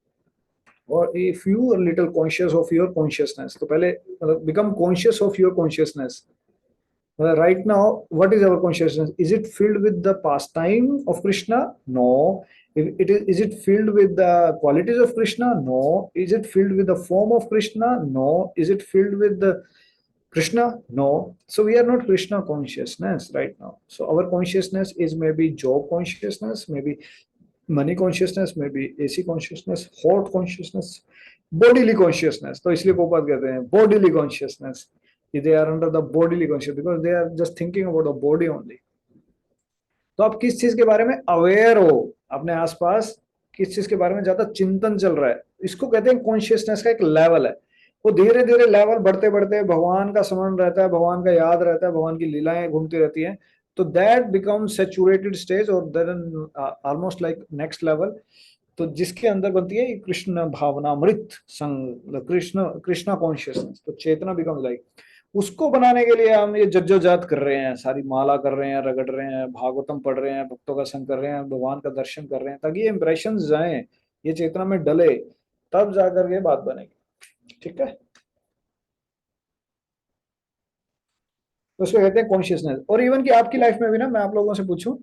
और if you are little conscious of your consciousness, तो पहले मतलब become conscious of your consciousness. Right now, what is our consciousness? Is it filled with the pastime of Krishna? No. Is it filled with the qualities of Krishna? No. Is it filled with the form of Krishna? No. Is it filled with the Krishna? No. So we are not Krishna consciousness right now. So our consciousness is maybe job consciousness, maybe money consciousness, maybe AC consciousness, hot consciousness, bodily consciousness. तो इसलिए गोपाल कहते हैं bodily consciousness. They are under the bodily consciousness because they are just thinking about the body only. तो आप किस चीज के बारे में अवेयर हो, अपने आसपास किस चीज के बारे में ज्यादा चिंतन चल रहा है, इसको कहते हैं कॉन्शियसनेस का एक लेवल है। वो धीरे धीरे लेवल बढ़ते बढ़ते भगवान का स्मरण रहता है, भगवान का याद रहता है, भगवान की लीलाएं घूमती रहती हैं, तो दैट बिकम सेचुरेटेड स्टेज और then almost like next level. तो जिसके अंदर बनती है कृष्ण भावनामृत संग, कृष्ण कृष्णा कॉन्शियसनेस, तो चेतना बिकम लाइक। उसको बनाने के लिए हम ये जद्दोजहद कर रहे हैं, सारी माला कर रहे हैं, रगड़ रहे हैं, भागवतम पढ़ रहे हैं, भक्तों का संग कर रहे हैं, भगवान का दर्शन कर रहे हैं, ताकि ये इंप्रेशन जाए, ये चेतना में डले, तब जाकर के बात बनेगी। ठीक है, तो उसको कहते हैं कॉन्शियसनेस। और इवन कि आपकी लाइफ में भी ना, मैं आप लोगों से पूछूं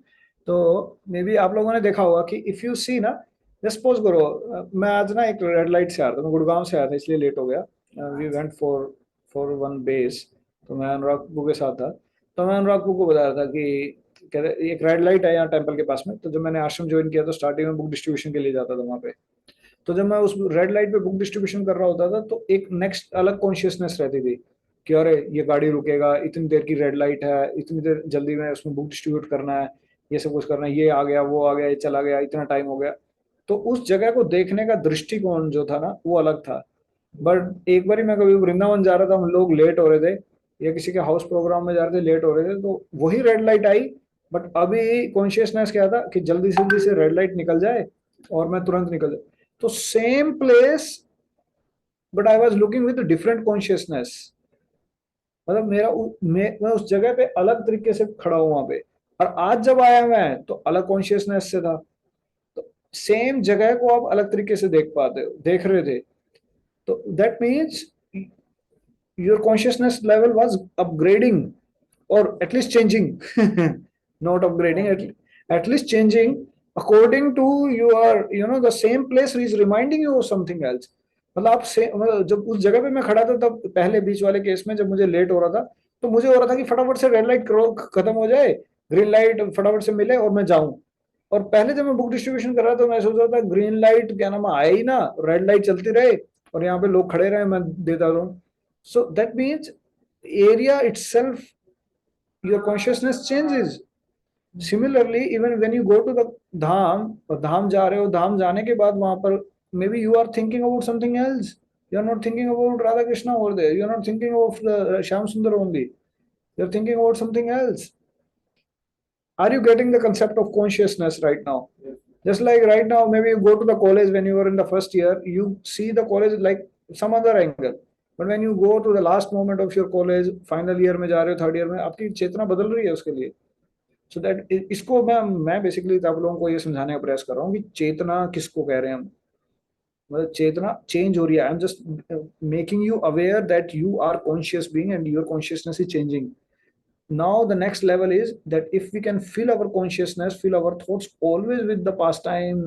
तो मे बी आप लोगों ने देखा होगा कि इफ यू सी ना, सपोज करो मैं आज ना एक रेड लाइट से आया था, मैं गुड़गांव से आया था इसलिए लेट हो गया। We went for for one base, तो मैं अनुराग बू के साथ था। तो मैं अनुराग बू को बता रहा था कि कहते एक रेड लाइट है यहाँ टेम्पल के पास में। तो जब मैंने आश्रम ज्वाइन किया तो स्टार्टिंग में बुक डिस्ट्रीब्यूशन के लिए जाता था वहाँ पे। तो जब मैं उस रेड लाइट पे बुक डिस्ट्रीब्यूशन कर रहा होता था तो एक नेक्स्ट अलग कॉन्शियसनेस रहती थी कि अरे ये गाड़ी रुकेगा, इतनी देर की रेड लाइट है, इतनी देर जल्दी में उसमें बुक डिस्ट्रीब्यूट करना है, ये सब कुछ करना है, ये आ गया वो आ गया ये चला गया, इतना टाइम हो गया। तो उस जगह को देखने का दृष्टिकोण जो था ना वो अलग था। बट एक बार मैं कभी वृंदावन जा रहा था, हम लोग लेट हो रहे थे, या किसी के हाउस प्रोग्राम में जा रहे थे, लेट हो रहे थे, तो वही रेड लाइट आई। बट अभी कॉन्शियसनेस क्या था कि जल्दी से रेड लाइट निकल जाए और मैं तुरंत निकल जाए। तो same place but I was looking with different consciousness. मतलब मैं उस जगह पे अलग तरीके से खड़ा हूं वहां पे। और आज जब आया मैं तो अलग कॉन्शियसनेस से था। तो सेम जगह को आप अलग तरीके से देख पाते हो, देख रहे थे। तो that means your consciousness level was upgrading or at least changing. Not upgrading, at least changing according to your, the same place is reminding you of something else. मतलब आप से मतलब जब उस जगह पे मैं खड़ा था तब पहले बीच वाले केस में जब मुझे लेट हो रहा था, तो मुझे हो रहा था कि फटाफट से रेड लाइट खत्म हो जाए, ग्रीन लाइट फटाफट से मिले और मैं जाऊं। और पहले जब मैं बुक डिस्ट्रीब्यूशन कर रहा था तो मैं सोच रहा था ग्रीन लाइट क्या नाम आए ही ना, रेड लाइट चलती रहे और यहाँ पे लोग खड़े रहे, मैं देता रहूं। So that means area itself, your consciousness changes. Similarly, even when you go to the dham, और धाम जा रहे हो, धाम जाने के बाद वहां पर maybe you are thinking about something else. You are not thinking about Radha Krishna over there. You are not thinking of the Shyam Sundar only. You are thinking about something else. Are you getting the concept of consciousness right now? Yes. Just like right now, maybe you go to the college when you were in the first year, you see the college like some other angle. But when you go to the last moment of your college, final year में जा रहे हो, third year में, आपकी चेतना बदल रही है उसके लिए। सो दैट इसको मैं बेसिकली आप लोगों को ये समझाने का प्रयास कर रहा हूँ कि चेतना किसको कह रहे हैं हम। मतलब चेतना चेंज हो रही है. I am just making you aware that you are conscious being and your consciousness is changing. Now the next level is that if we can fill our consciousness, fill our thoughts always with the pastime,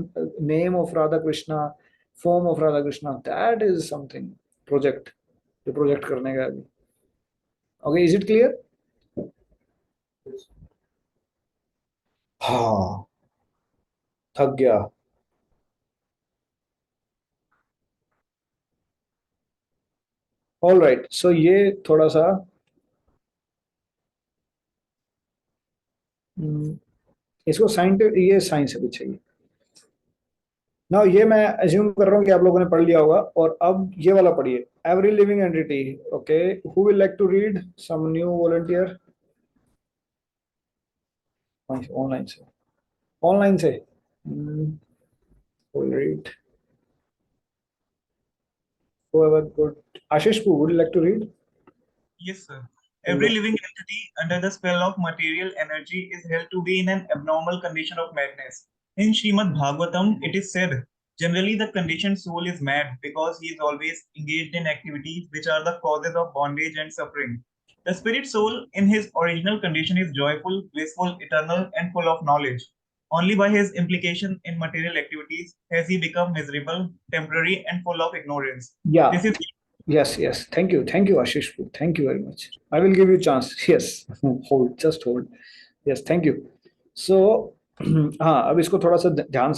name of Radha Krishna, form of Radha Krishna, that is something project, जो project करने का अभी. Okay, is it clear? हाँ, थक गया. All right, so ये थोड़ा सा इसको साइंटिफिक, ये साइंस है कुछ चाहिए. नाउ ये मैं अज्यूम कर रहा हूँ कि आप लोगों ने पढ़ लिया होगा. और अब ये वाला पढ़िए, every living entity. Okay, who will like to read, some new volunteer. Online से, ऑनलाइन से. Read whoever good. Ashish, would you like to read? Yes, sir. Every living entity under the spell of material energy is held to be in an abnormal condition of madness. In Srimad Bhagavatam, it is said, generally the conditioned soul is mad because he is always engaged in activities which are the causes of bondage and suffering. The spirit soul in his original condition is joyful, blissful, eternal, and full of knowledge. Only by his implication in material activities has he become miserable, temporary, and full of ignorance. Yeah. This is Yes. Thank you, Ashish. Thank you very much. I will give you chance. Yes. Hold, just hold. Yes, thank you. So हाँ, अब इसको थोड़ा सा ध्यान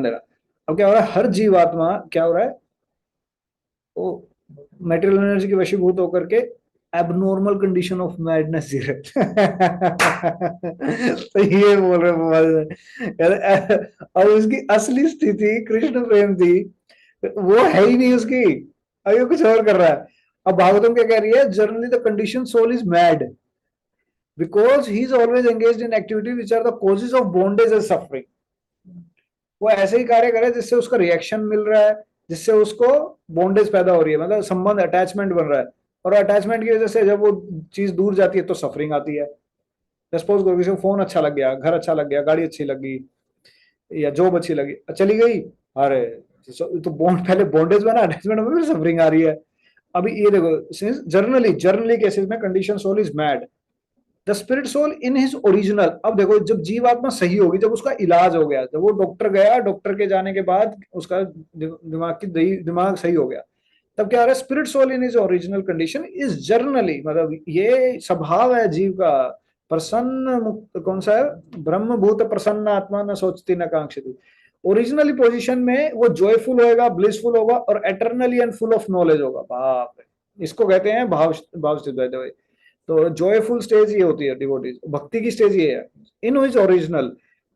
देना. अब क्या हो रहा है, हर जीवात्मा क्या हो रहा है, वो मेटेरियल एनर्जी के वशीभूत होकर के एबनॉर्मल कंडीशन ऑफ मैडनेस जी रहे. तो ये बोल रहे अब उसकी असली स्थिति कृष्ण प्रेम थी, वो है ही नहीं उसकी. अब ये कुछ और कर रहा है. अब भागवतम क्या कह रही है, generally the condition soul is mad because he is always engaged in activity which are the causes of bondage and suffering. वो ऐसे ही कार्य करे जिससे उसका रिएक्शन मिल रहा है, जिससे उसको बॉन्डेज पैदा हो रही है, मतलब संबंध, अटैचमेंट बन रहा है. और अटैचमेंट की वजह से जब वो चीज दूर जाती है तो सफरिंग आती है. सपोज करो किसी को फोन अच्छा लग गया, घर अच्छा लग गया, गाड़ी अच्छी लगी, या जॉब अच्छी लगी, चली गई. अरे तो बॉन्ड, पहले बॉन्डेज बना, अटैचमेंट में फिर सफरिंग आ रही है. अभी ये देखो, जनरली केसेस में condition soul is mad. The spirit soul in his original. अब देखो, जब जीवात्मा सही होगी, जब उसका इलाज हो गया, जब वो डॉक्टर गया, डॉक्टर के जाने के बाद उसका दिमाग सही हो गया, तब क्या आ रहा है, spirit soul in his original condition is generally, मतलब ये स्वभाव है जीव का, प्रसन्न मुक्त, कौन सा है, ब्रह्मभूत प्रसन्न आत्मा न सोचती न कांक्षती. ओरिजिनली पोजीशन में वो जॉयफुल होएगा, ब्लिसफुल होगा, और eternally and full of knowledge होगा. बाप रे, इसको कहते हैं भाव स्थित. तो जॉयफुल स्टेज ये होती है डिवोटीज, भक्ति की स्टेज ये है. इन हिज ओरिजिनल,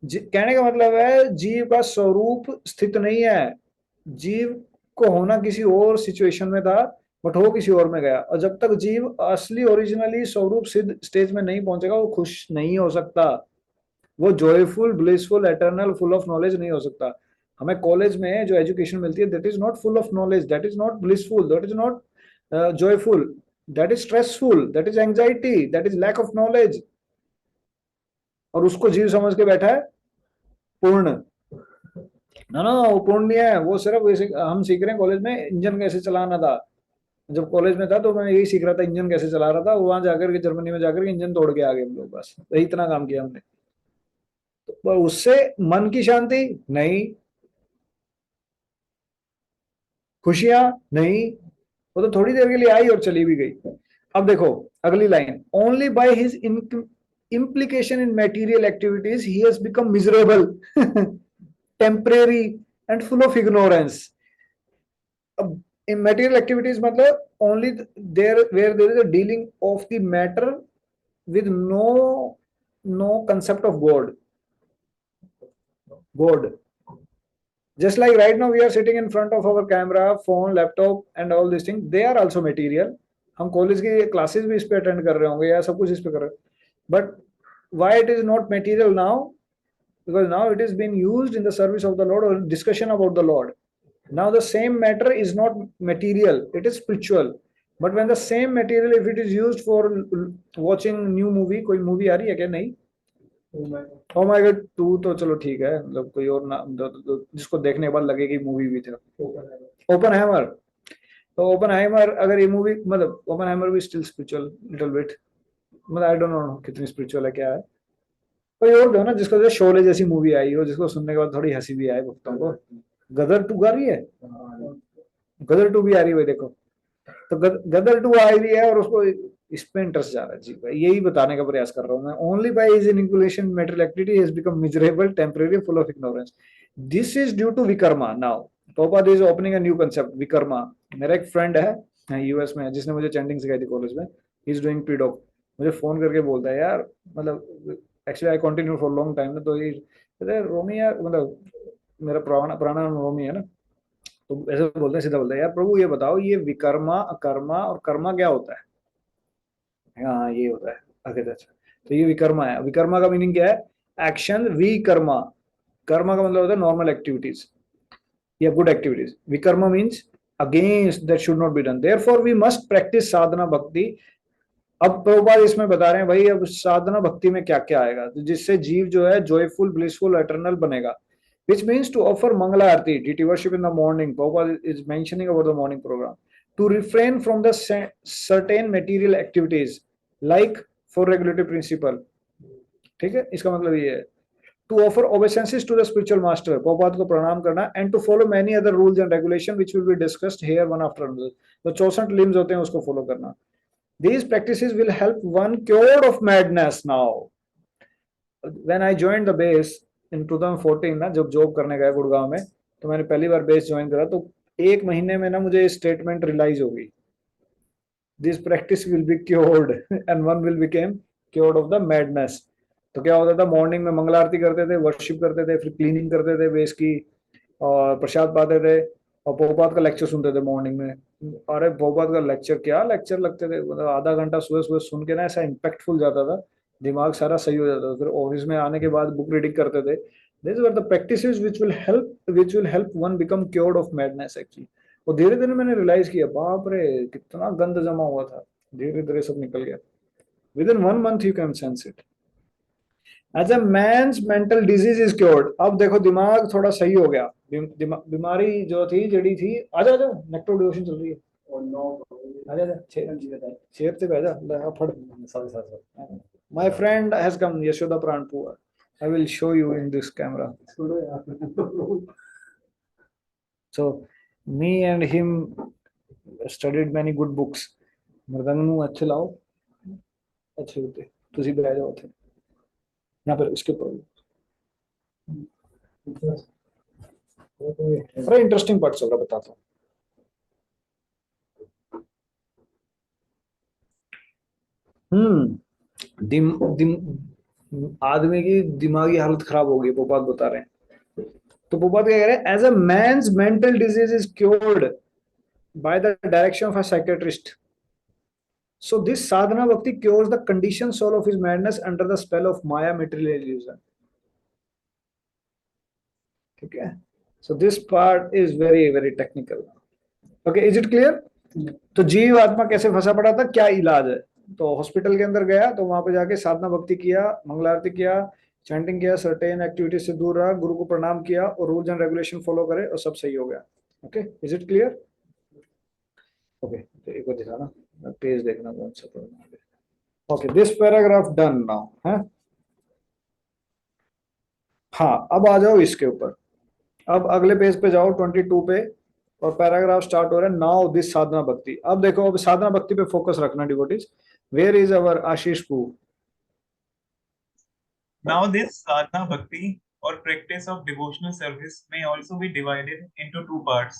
कहने का मतलब है जीव का स्वरूप स्थित नहीं है. जीव को होना किसी और सिचुएशन में था, बट हो किसी और में गया. और जब तक जीव असली ओरिजिनली स्वरूप सिद्ध स्टेज में नहीं पहुंचेगा, वो खुश नहीं हो सकता. वो joyful, blissful, eternal, full of knowledge नहीं हो सकता. हमें कॉलेज में जो एजुकेशन मिलती है, that is not full of knowledge, that is not blissful, that is not joyful, that is stressful, that is anxiety, that is lack of knowledge. और उसको जीव समझ के बैठा है पूर्ण. ना, वो पूर्ण नहीं है. वो सिर्फ हम सीख रहे हैं कॉलेज में इंजन कैसे चलाना था. जब कॉलेज में था तो मैं यही सीख रहा था, इंजन कैसे चला रहा था. वहां जाकर के, जर्मनी में जाकर के इंजन तोड़ के आ गए हम लोग. बस यही इतना काम किया हमने. तो उससे मन की शांति नहीं, खुशियां नहीं, वो तो थोड़ी देर के लिए आई और चली भी गई. अब देखो अगली line, only by his implication in material activities he has become miserable, temporary and full of ignorance. अब in material activities मतलब only there where there is a dealing of the matter with no concept of God. Just like right now we are sitting in front of our camera, phone, laptop and all these things, they are also material. हम college की classes भी इस पे attend कर रहे होंगे, या सब कुछ इस पे कर रहे हैं. But why it is not material now? Because now it is being used in the service of the Lord or discussion about the Lord. Now the same matter is not material, it is spiritual. But when the same material, if it is used for watching new movie, कोई movie आ रही है क्या? नहीं. Oh my God 2 तो चलो ठीक है, मतलब कोई और ना जिसको देखने के बाद लगे कि मूवी भी था। Open hammer. तो ओपन हैमर, अगर ये मूवी, मतलब ओपन हैमर भी स्टिल स्पिरिचुअल लिटिल बिट, मतलब आई डोंट नो कितनी स्पिरिचुअल है क्या है। कोई और दो ना जिसको जो शोले जैसी मूवी आई हो, जिसको सुनने के बाद थोड़ी हंसी भी आए भक्तों को। गदर 2 आ रही है, गदर 2 भी आ रही है भाई, देखो। तो गदर 2 आ रही है और उसको इस पे इंटरेस्ट जा रहा है जी भाई, यही बताने का प्रयास कर रहा हूँ मैं। Only by his inculcation material activity has become miserable, temporary, full of ignorance. This is due to vikarma. Now Prabhupada is opening a new concept, vikarma. मेरा एक फ्रेंड है यूएस में, जिसने मुझे चैंटिंग सिखाई थी कॉलेज में। He is doing predoc. मुझे फोन करके बोलता है यार, मतलब actually I continue for long time ना, तो ये कहते हैं रोमी यार, मतलब मेरा पुराना पुराना नाम रोमी है ना, तो ऐसे बोलते हैं, सीधा बोलते हैं यार प्रभु ये बताओ, ये विकर्मा, अकर्मा और कर्मा क्या होता है। हाँ ये होता है। ओके अच्छा, तो ये विकर्मा है। विकर्मा का मीनिंग क्या है? एक्शन। विकर्मा, कर्मा का मतलब होता है नॉर्मल एक्टिविटीज या good activities. Vikarma means against, that should not be done, therefore we must practice sadhana bhakti. अब प्रभुपाद इसमें बता रहे हैं भाई, अब साधना भक्ति में क्या क्या आएगा, तो जिससे जीव जो है जॉयफुल, ब्लिसफुल, एटर्नल बनेगा। Which means to offer Mangala Arati, deity worship in the morning. Prabhupada is mentioning about the morning program. To refrain from the certain material activities, like for regulative principle. ठीक है, इसका मतलब ये है। To offer obeisances to the spiritual master, Prabhupada को प्रणाम करना, and to follow many other rules and regulation which will be discussed here one after another. तो 64 limbs होते हैं, उसको follow करना। These practices will help one cured of madness now. When I joined the base in 2014 ना, जब job करने गया गुड़गांव में, तो मैंने पहली बार बेस ज्वाइन करा, तो एक महीने में ना मुझे स्टेटमेंट रियलाइज हो गई, this practice will be cured and one will became cured of the madness. तो क्या होता था, मॉर्निंग में मंगल आरती करते थे, वर्शिप करते थे, फिर क्लीनिंग करते थे बेस की, और प्रसाद पाते थे, और भोपाल का लेक्चर सुनते थे मॉर्निंग में। अरे भोपाल का लेक्चर, क्या लेक्चर लगते थे, मतलब आधा घंटा सुबह सुबह सुन के ना ऐसा इम्पैक्टफुल जाता था, दिमाग सारा सही हो जाता था। फिर ऑफिस में आने के बाद बुक रीडिंग करते थे। This were the practices which will help one become cured of madness actually। और धीरे धीरे मैंने रियलाइज किया, बाप रे कितना गंद जमा हुआ था, धीरे धीरे सब निकल गया। Within 1 month you can sense it. As a man's mental disease is cured. अब देखो दिमाग थोड़ा सही हो गया, बीमारी जो थी जड़ी थी। आजा आजा, नेक्टर डिवोशन चल रही है। आजा आजा, चेयर पे बैठ जा, ले आ फड़। My friend has come, Yashoda Pranpur. I will show you in this camera. So me and him studied many good books. मृदंग ਨੂੰ अच्छे लाओ, अच्छे होते। ਤੁਸੀਂ ਬਹਿ ਜਾਓ ਉੱਥੇ, यहाँ पर इसके ऊपर। बड़ा इंटरेस्टिंग पार्ट चल रहा, बताता हूँ। दिम दिम आदमी की दिमागी हालत खराब हो गई, पोपात बता रहे हैं। तो पोपात क्या कह रहे हैं, as a man's mental disease is cured by the direction of a psychiatrist, so this sadhana bhakti cures the conditioned soul of his madness under the spell of maya material illusion। ठीक है, so this part is very very technical। okay, is it clear? तो जीव आत्मा कैसे फंसा पड़ा था, क्या इलाज है। तो हॉस्पिटल के अंदर गया, तो वहां पे जाके साधना भक्ति किया, मंगलारती किया, चैंटिंग किया, सर्टेन एक्टिविटीज से दूर रहा, गुरु को प्रणाम किया, और रूल्स एंड रेगुलेशन फॉलो करे, और सब सही हो गया। Okay, is it clear? Okay, तो एक बार दिखाना, पेज देखना कौन सा पढ़ना है। Okay, this paragraph done now है। हाँ, अब आ जाओ इसके ऊपर। अब अगले पेज पे जाओ, 22 पे, और पैराग्राफ स्टार्ट हो रहा है, नाउ दिस साधना भक्ति। अब देखो, अब साधना भक्ति पे फोकस रखना डिवोटीज। वेयर इज अवर आशीष पू? Now, this sadhana bhakti or practice of devotional service may also be divided into two parts.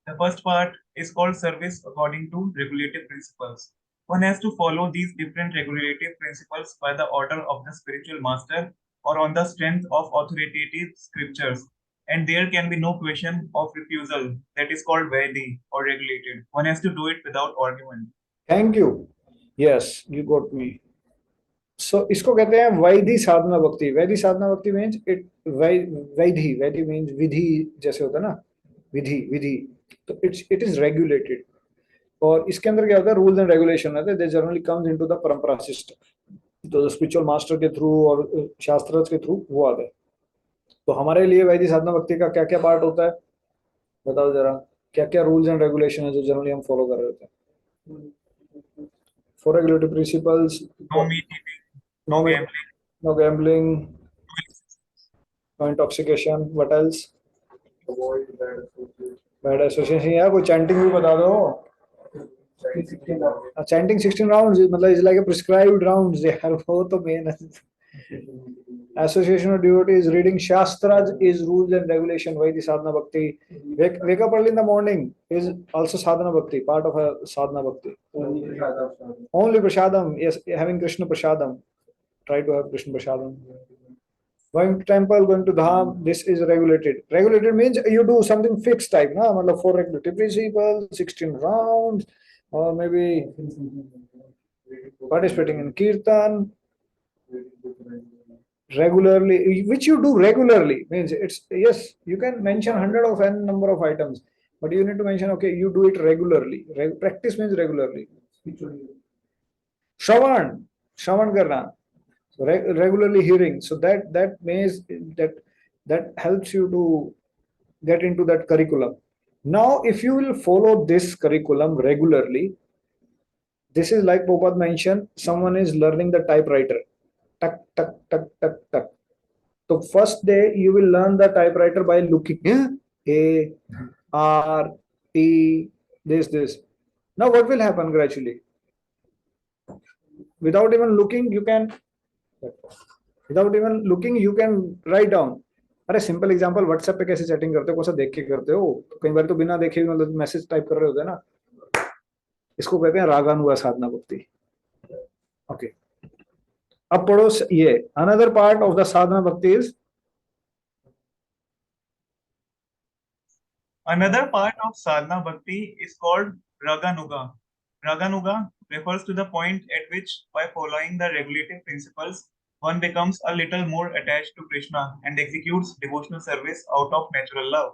The first part is called service according to regulative principles. One has to follow these different regulative principles by the order of the spiritual master or on the strength of authoritative scriptures. And there can be no question of refusal. That is called Vaidhi or regulated. One has to do it without argument. Thank you, yes you got me. So इसको कहते हैं वैधि साधना भक्ति। वैधि साधना bhakti means it, vaidhi, vaidhi means vidhi, जैसे होता है ना, विधि विधि। तो इट इज रेगुलेटेड, और इसके अंदर क्या होता है, रूल्स एंड रेगुलेशन होते हैं, they generally comes into the परंपरा सिस्टम। तो स्पिरिचुअल मास्टर के थ्रू और शास्त्र के थ्रू वो आ गए। तो हमारे लिए वैदिक साधना भक्ति का क्या क्या पार्ट होता है, बताओ जरा, क्या क्या रूल्स एंड रेगुलेशन है जो जनरली हम फॉलो कर रहे होते हैं? 4 regulatory principles, No meat eating, no no gambling, no gambling, no excess. No intoxication, what else? Bad association, या कोई चैंटिंग भी बता दो। चैंटिंग 16 राउंड्स मतलब is like a prescribed rounds यार, वो तो मेन है। Association of devotees, reading Shastras is rules and regulation. Why the sadhana bhakti? Wake up early in the morning is also sadhana bhakti, part of a sadhana bhakti. Only prasadam, yes, having Krishna prasadam. Try to have Krishna prasadam. Going to temple, going to dham, this is regulated. Regulated means you do something fixed type, na? Matlab 4 regulatory principles, 16 rounds, or maybe participating in kirtan regularly, which you do regularly. Means it's, yes, you can mention 100 of n number of items, but you need to mention, okay, you do it regularly. Practice means regularly. Shravan karna, so regularly hearing, so that means that helps you to get into that curriculum. Now if you will follow this curriculum regularly, this is like Prabhupada mentioned, someone is learning the typewriter, tuck tuck tuck tuck tuck. So first day you will learn the typewriter by looking, A, R, T, this. Now what will happen gradually? Without even looking, you can write down. अरे simple example, WhatsApp पे कैसे chatting करते हो, कौन सा देख के करते हो? तो कई बार तो बिना देखे भी मतलब मैसेज टाइप कर रहे होते हैं ना, इसको कहते हैं रागानुगा साधना भक्ति। ओके, अब पढ़ो ये, अनदर पार्ट ऑफ द साधना भक्ति is, Another part of sadhana bhakti is called raganuga. Raganuga refers to the point at which, by following the regulative principles, one becomes a little more attached to Krishna and executes devotional service out of natural love.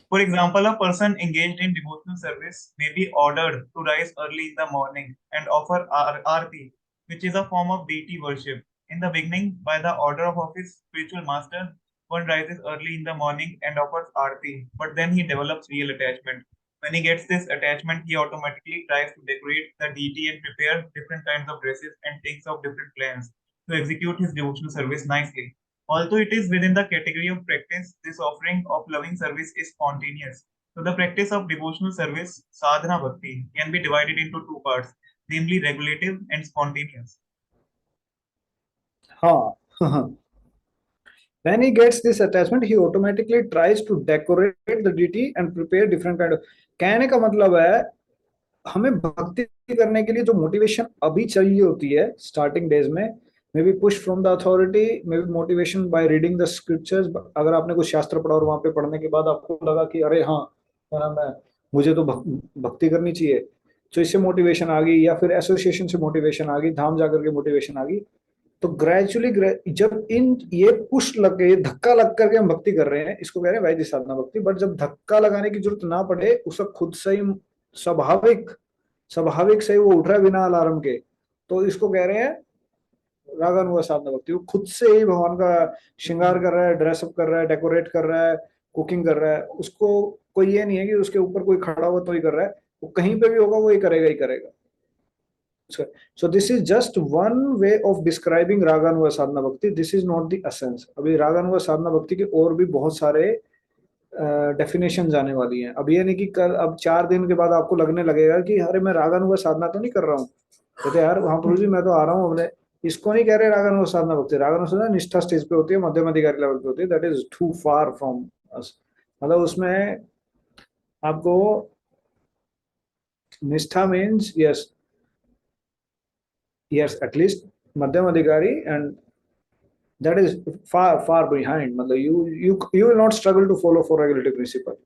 For example, a person engaged in devotional service may be ordered to rise early in the morning and offer arti, which is a form of deity worship. In the beginning, by the order of his spiritual master, one rises early in the morning and offers arti, but then he develops real attachment. When he gets this attachment, he automatically tries to decorate the deity and prepare different kinds of dresses and thinks of different plans to execute his devotional service nicely. Although it is within the category of practice, this offering of loving service is spontaneous. So the practice of devotional service, sadhana bhakti, can be divided into two parts, namely regulative and spontaneous. हाँ when he gets this attachment, he automatically tries to decorate the deity and prepare different kind of, कहने का मतलब है हमें भक्ति करने के लिए जो मोटिवेशन अभी चाहिए होती है स्टार्टिंग डेज में, may be push from the authority, may be motivation by reading the scriptures. अगर आपने कुछ शास्त्र पढ़ा और वहां पे पढ़ने के बाद आपको लगा कि अरे हाँ, क्या नाम है, मुझे तो भक्ति करनी चाहिए, तो इससे मोटिवेशन आ गई, या फिर एसोसिएशन से मोटिवेशन आ गई, धाम जाकर के मोटिवेशन आ गई, तो ग्रेजुअली जब इन ये पुश लग गए, धक्का लग करके हम भक्ति कर रहे हैं, इसको कह रहे हैं वैदिक साधना भक्ति। बट जब धक्का लगाने की जरूरत ना पड़े, उसका खुद से ही स्वाभाविक से वो उठ रहा है बिना अलार्म के, तो इसको कह रहे हैं रागानुगा साधना भक्ति। वो खुद से ही भगवान का श्रृंगार कर रहा है, ड्रेसअप कर रहा है, डेकोरेट कर रहा है, कुकिंग कर रहा है, उसको कोई ये नहीं है कि उसके ऊपर कोई खड़ा हुआ तो ही कर रहा है, वो कहीं पे भी होगा वो ही करेगा। So this is just one way of describing रागानुगा साधना भक्ति. This is not the essence. अभी रागानुगा साधना भक्ति के और भी बहुत सारे डेफिनेशन आने वाली हैं। अब ये नहीं कि कल, अब 4 दिन के बाद आपको लगने लगेगा कि अरे मैं रागानुगा साधना तो नहीं कर रहा हूँ, कहते यार हाँ प्रभु जी मैं तो आ रहा हूँ अपने, इसको नहीं कह रहे रागानुगा साधना भक्ति। रागानुगा साधना निष्ठा स्टेज पे होती है, मध्यम अधिकारी लेवल पे होती है, that is too far from us. मतलब उसमें आपको निष्ठा means yes, at least madhyam adhikari, and that is far behind. You will not struggle to follow 4 regulative principle.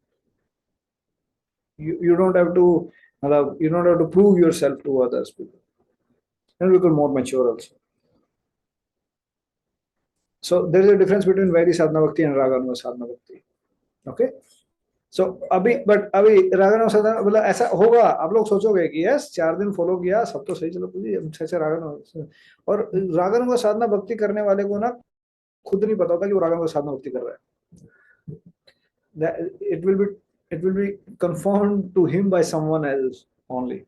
You don't have to prove yourself to others people, and become more mature also. So there is a difference between Vaidhi sadhana bhakti and Raganuga sadhana bhakti. Okay, सो अभी रागन और सदा मतलब ऐसा होगा, आप लोग सोचोगे कि यस 4 दिन फॉलो किया सब तो सही, चलो पूजी अच्छे रागन। और रागन व साधना भक्ति करने वाले को ना खुद नहीं पता होता कि वो रागन व साधना भक्ति कर रहा है। It will be confirm to him by someone else only.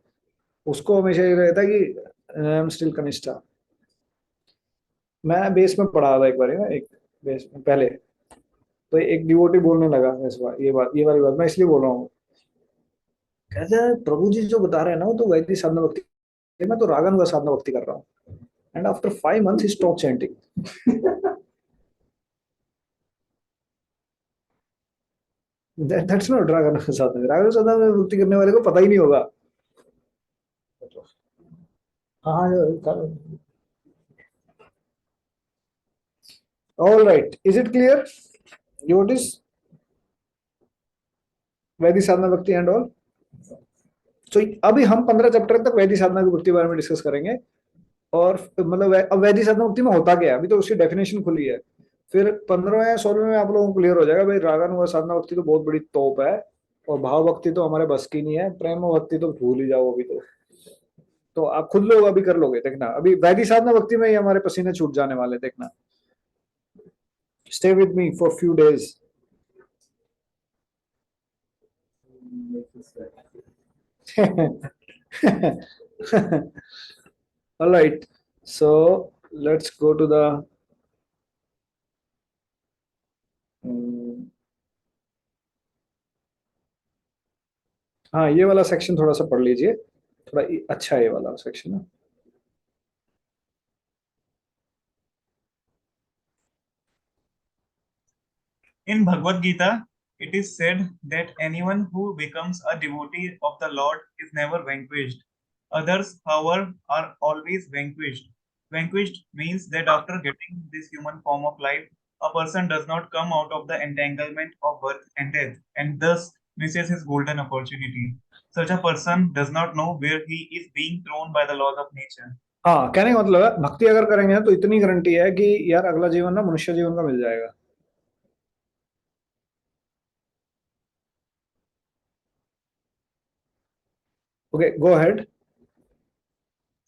उसको हमेशा ये रहता है कि आई एम स्टिल कनिष्ठा। मैं बेस में पढ़ा था एक बार ना, एक बेस में पहले, तो एक डिवोटी बोलने लगा इस बार ये वाली बात मैं इसलिए बोल रहा हूँ। कहते हैं प्रभु जी जो बता रहे हैं ना वो तो वैदिक साधना भक्ति है, मैं तो रागन व साधना भक्ति कर रहा हूँ। And after 5 months he stop chanting. That's not रागन व साधना। रागन व साधना भक्ति करने वाले को पता ही नहीं होगा। हाँ, all right, is it clear devotees? वैदिक साधना भक्ति एंड ऑल। तो अभी हम 15 चैप्टर तक वैदिक साधना की भक्ति के बारे में डिस्कस करेंगे। और मतलब अब वैदिक साधना भक्ति में होता क्या है, अभी तो उसकी डेफिनेशन खुली है। फिर 15वें 16वें में आप लोगों को क्लियर हो जाएगा भाई रागन व साधना भक्ति तो बहुत बड़ी तोप है, और भाव भक्ति तो हमारे बस की नहीं है, प्रेम भक्ति तो भूल ही जाओ अभी तो आप खुद लोग अभी कर लोगे देखना। अभी वैदिक साधना भक्ति में ही हमारे पसीने छूट जाने वाले, देखना। Stay with me for few days. All right, so let's go to the हाँ, ये वाला सेक्शन थोड़ा सा पढ़ लीजिए, थोड़ा अच्छा है ये वाला सेक्शन ना। In Bhagavad Gita, it is said that anyone who becomes a devotee of the Lord is never vanquished. Others, however, are always vanquished. Vanquished means that after getting this human form of life, a person does not come out of the entanglement of birth and death and thus misses his golden opportunity. Such a person does not know where he is being thrown by the laws of nature. हाँ, कहने का मतलब है भक्ति अगर करेंगे ना तो इतनी गारंटी है कि यार अगला जीवन ना मनुष्य जीवन का मिल जाएगा। Okay, go ahead.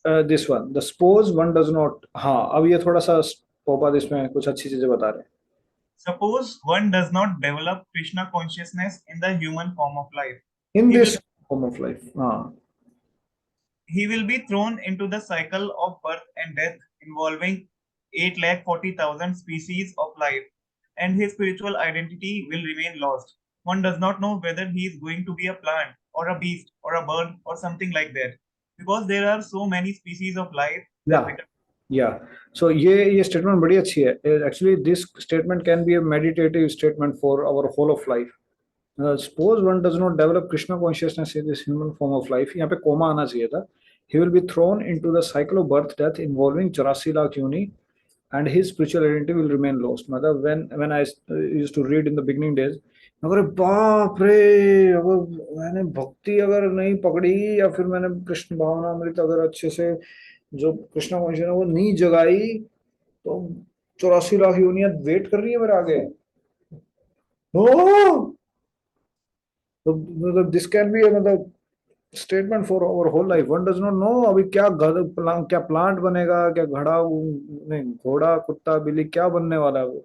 This one, the suppose one does not. हाँ, अब ये थोड़ा सा पोपा इसमें कुछ अच्छी चीजें बता रहे हैं। Suppose one does not develop Krishna consciousness in the human form of life. In He this will, form of life, हाँ, he will be thrown into the cycle of birth and death involving 8,40,000 species of life, and his spiritual identity will remain lost. One does not know whether he is going to be a plant or a beast or a bird or something like that, because there are so many species of life that या become. या सो ये statement बड़ी अच्छी है। Actually this statement can be a meditative statement for our whole of life. Suppose one does not develop Krishna consciousness in this human form of life, यहाँ पे comma आना चाहिए था। He will be thrown into the cycle of birth death involving 84 lakh योनि and his spiritual identity will remain lost। मतलब when I used to read in the beginning days, अगर बाप रे, अगर मैंने भक्ति अगर नहीं पकड़ी या फिर मैंने कृष्ण भावना अमृत अगर अच्छे से जो कृष्णा कॉन्शियस है वो नहीं जगाई तो 84 लाख योनियां वेट कर रही है मेरे आगे। ओ, तो मतलब दिस कैन बी मतलब statement for our whole life. One does not know अभी क्या क्या प्लांट बनेगा, क्या घड़ा नहीं घोड़ा कुत्ता बिल्ली क्या बनने वाला है वो।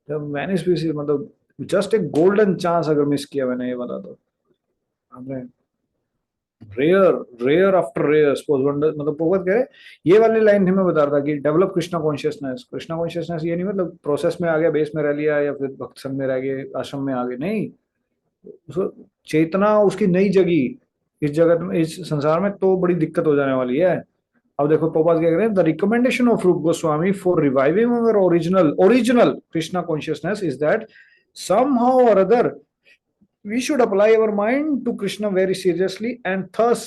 जब मैंने स्पीसीज मतलब जस्ट एक गोल्डन चांस अगर मिस किया मैंने ये वाला तो हमने rare rare after rare suppose one मतलब बहुत कह रहे ये वाली लाइन हमें बता रहा था कि develop Krishna consciousness. Krishna consciousness ये नहीं मतलब प्रोसेस में आ गया, बेस में रह लिया या फिर भक्त संघ में रह गए, आश्रम में आ गए, नहीं। उसको चेतना उसकी नई जगी इस जगत में, इस संसार में, तो बड़ी दिक्कत हो जाने वाली है। अब देखो प्रभुपाद क्या कह रहे हैं, द रिकमेंडेशन ऑफ रूप Goswami for reviving our original Krishna consciousness is that somehow or other we should apply our mind to Krishna very seriously and thus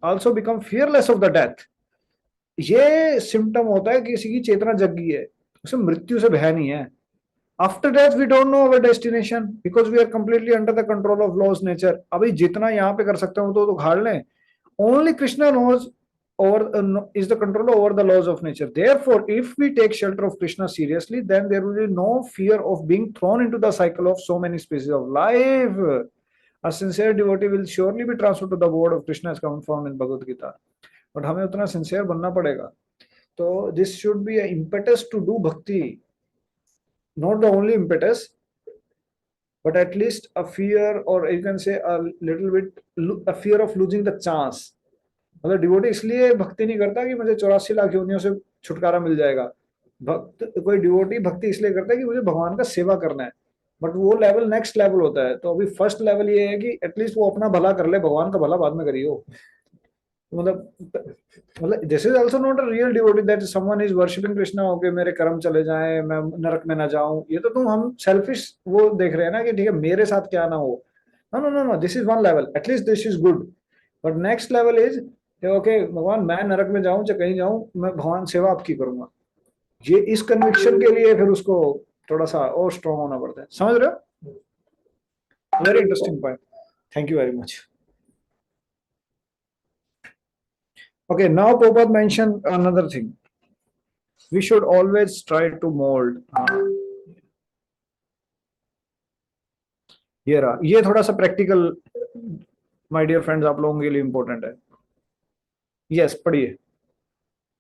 also become fearless of the death। ये सिम्टम होता है कि किसी की चेतना जग गई है, उसे मृत्यु से भय नहीं है। After death we don't know our destination because we are completely under the control of laws nature. अभी जितना यहाँ पे कर सकते हो तो खाड़ लें। Only Krishna knows over is the controller over the laws of nature। Therefore, if we take shelter of Krishna seriously, then there will be no fear of being thrown into the cycle of so many species of life। A sincere devotee will surely be transferred to the board of Krishna as confirmed in Bhagavad Gita. But हमें उतना sincere बनना पड़ेगा. So this should be an impetus to do bhakti. Not the only impetus, but at least a fear, or you can say a little bit, a fear of losing the chance. मतलब devotee इसलिए भक्ति नहीं करता कि मुझे 84 लाख योनियों से छुटकारा मिल जाएगा. भक्त, कोई डिवोटी भक्ति इसलिए करता है कि मुझे भगवान का सेवा करना है. बट वो लेवल नेक्स्ट लेवल होता है. तो अभी फर्स्ट लेवल ये है कि एटलीस्ट वो अपना भला कर ले, भगवान का भला बाद में करियो. मतलब this is also not a real devotee that someone is worshipping Krishna. Okay मेरे कर्म चले जाएं, मैं नरक में ना जाऊं. ये तो तुम हम सेल्फिश वो देख रहे हैं ना कि ठीक है मेरे साथ क्या ना हो. No no no no, this is one level. At least this is good. But next level is okay भगवान मैं नरक में जाऊं चाहे कहीं जाऊं, मैं भगवान सेवा आपकी करूंगा. ये इस कन्विक्शन के लिए फिर उसको थोड़ा सा और स्ट्रॉन्ग होना पड़ता है. समझ रहे हो? Very interesting point. Thank you very much. Okay, now Prabhupada mentioned another thing. We should always try to mold. ये थोड़ा सा प्रैक्टिकल माय डियर फ्रेंड्स आप लोगों के लिए इंपॉर्टेंट है. यस पढ़िए.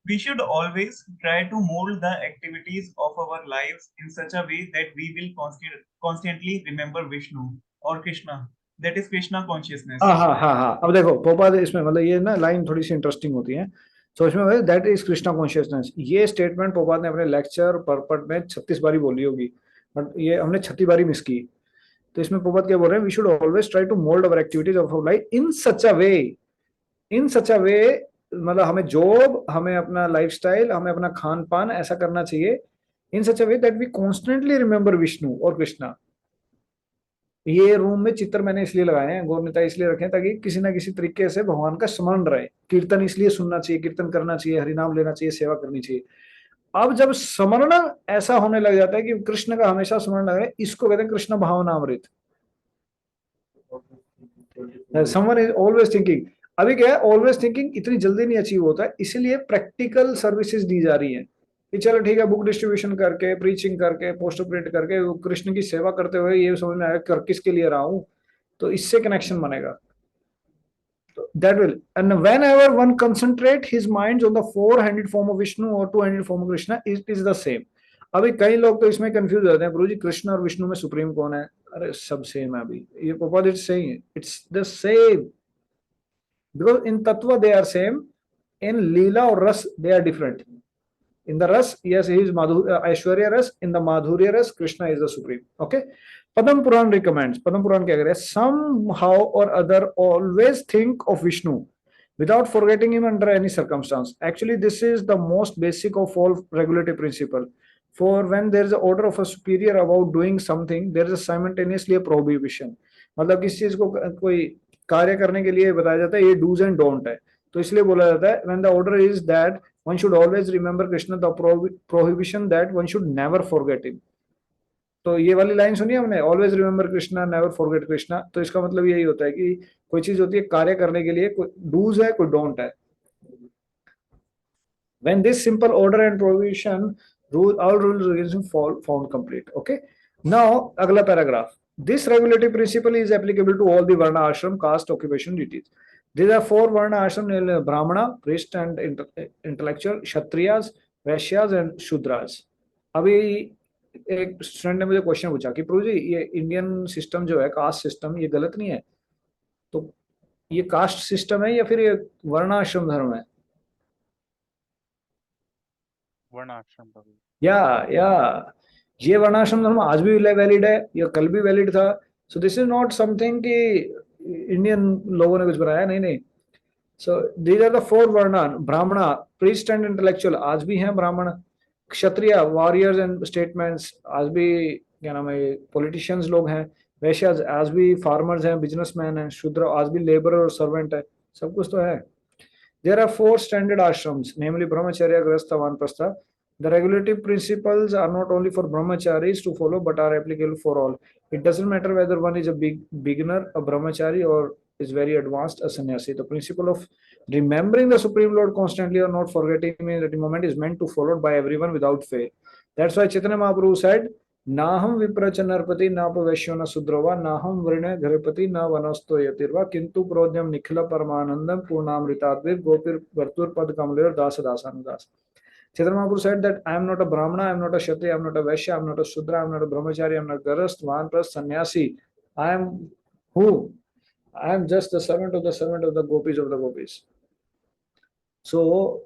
We should always try to mold the activities of our lives in such a way that we will constantly remember Vishnu or Krishna. That is Krishna consciousness. हाँ. अब देखो प्रभुपाद इसमें मतलब ये ना लाइन थोड़ी सी इंटरेस्टिंग होती है. तो इसमें दैट इज कृष्णा कॉन्शियसनेस. ये स्टेटमेंट प्रभुपाद ने अपने लेक्चर पर्पट में 36 बारी बोली होगी, बट ये हमने 36 बारी मिस की. तो इसमें प्रभुपाद क्या बोल रहे हैं? We should always try to mould our activities of our life in such a way. In such a way मतलब हमें जॉब, हमें अपना लाइफस्टाइल, हमें अपना खान पान ऐसा करना चाहिए. In such a way that we constantly remember Vishnu और कृष्णा. ये रूम में चित्र मैंने इसलिए लगाए हैं, गौरनीता इसलिए रखे हैं ताकि किसी ना किसी तरीके से भगवान का स्मरण रहे. कीर्तन इसलिए सुनना चाहिए, कीर्तन करना चाहिए, हरिनाम लेना चाहिए, सेवा करनी चाहिए. अब जब स्मरण ऐसा होने लग जाता है कि कृष्ण का हमेशा स्मरण लग रहा है, इसको कहते हैं कृष्ण भावनामृत. Someone is always thinking. अभी क्या है, ऑलवेज थिंकिंग इतनी जल्दी नहीं अचीव होता है, इसीलिए प्रैक्टिकल सर्विसेज दी जा रही है कि चलो ठीक है बुक डिस्ट्रीब्यूशन करके, प्रीचिंग करके, पोस्टर प्रिंट करके, कृष्ण की सेवा करते हुए ये समझ में आएगा कर किसके लिए रहा हूं, तो इससे कनेक्शन बनेगा. That will, and whenever one concentrate his minds on the four-handed form of Vishnu or two-handed form of Krishna, it is the same. अभी कई लोग तो इसमें कंफ्यूज होते हैं, गुरुजी कृष्ण और विष्णु में सुप्रीम कौन है? अरे सब सेम है. अभी ये Prabhupada is saying it's the same, because in तत्व दे आर सेम, इन लीला और रस they are different. In the ras, yes, he is Aishwarya ras. In the Madhurya ras, Krishna is the supreme. Okay. Padam Puran recommends. Padam Puran क्या करे? Somehow or other, always think of Vishnu without forgetting him under any circumstance. Actually, this is the most basic of all regulative principle. For when there is an order of a superior about doing something, there is a simultaneously a prohibition. मतलब किसी चीज को कोई कार्य करने के लिए बताया जाता है ये do's and don't है, तो इसलिए बोला जाता है when the order is that one should always remember Krishna, the prohibition that one should never forget him. तो ये वाली लाइन सुनी हमने, always remember Krishna, never forget Krishna. तो इसका मतलब यही होता है कि कोई चीज होती है कार्य करने के लिए, कोई do's है कोई don't है. When this simple order and prohibition, all rules regulations found complete. Okay. Now अगला paragraph. This regulative principle is applicable to all the varna, ashram, caste, occupation, duties. These are four varna ashram: Brahmana, priest and intellectual, Kshatriyas, Vaishyas and Shudras. अभी एक student ने मुझे question पूछा कि प्रभु जी ये Indian system जो है caste system, ये गलत नहीं है? तो ये कास्ट सिस्टम है या फिर ये वर्णाश्रम धर्म है? वर्णाश्रम. या ये वर्णाश्रम धर्म आज भी वैलिड है, या कल भी वैलिड था. So this is not something कि इंडियन लोगों ने कुछ बनाया, नहीं. So these are the four वर्ण. ब्राह्मणा, प्रीस्ट एंड इंटेलेक्चुअल, आज भी हैं ब्राह्मण. क्षत्रिय, वॉरियर्स एंड स्टेटमैन्स, आज भी क्या नाम है पॉलिटिशियंस लोग हैं. वैश्याज, आज भी फार्मर्स हैं, बिजनेसमैन हैं. शूद्र, आज भी लेबर और सर्वेंट है. सब कुछ तो है. There are four standard ashrams, namely brahmacharya, grihastha, वानप्रस्थ. The regulative principles are not only for brahmacharis to follow, but are applicable for all. It doesn't matter whether one is a beginner, a brahmachari, or is very advanced, a sannyasi. The principle of remembering the Supreme Lord constantly or not forgetting him at the moment is meant to followed by everyone without fail. That's why Chaitanya Mahaprabhu said ना हम विप्रच नरपति ना पवैश्यो न सुद्रवा ना हम वृणे घृपति न वनस्तो यतिर्वा किंतु प्रोद्यम निखिल परमानंदम पूर्णामृताद्विर गोपिर वर्तुर पद कमलेर दास दासानुदास. Chaitanya Mahaprabhu said that I am not a Brahmana, I am not a Kshatriya, I am not a Vaishya, I am not a Shudra, I am not a Brahmachari, I am not a Garast, Vanprasth, Sannyasi. I am who? I am just the servant of the gopis of the gopis. So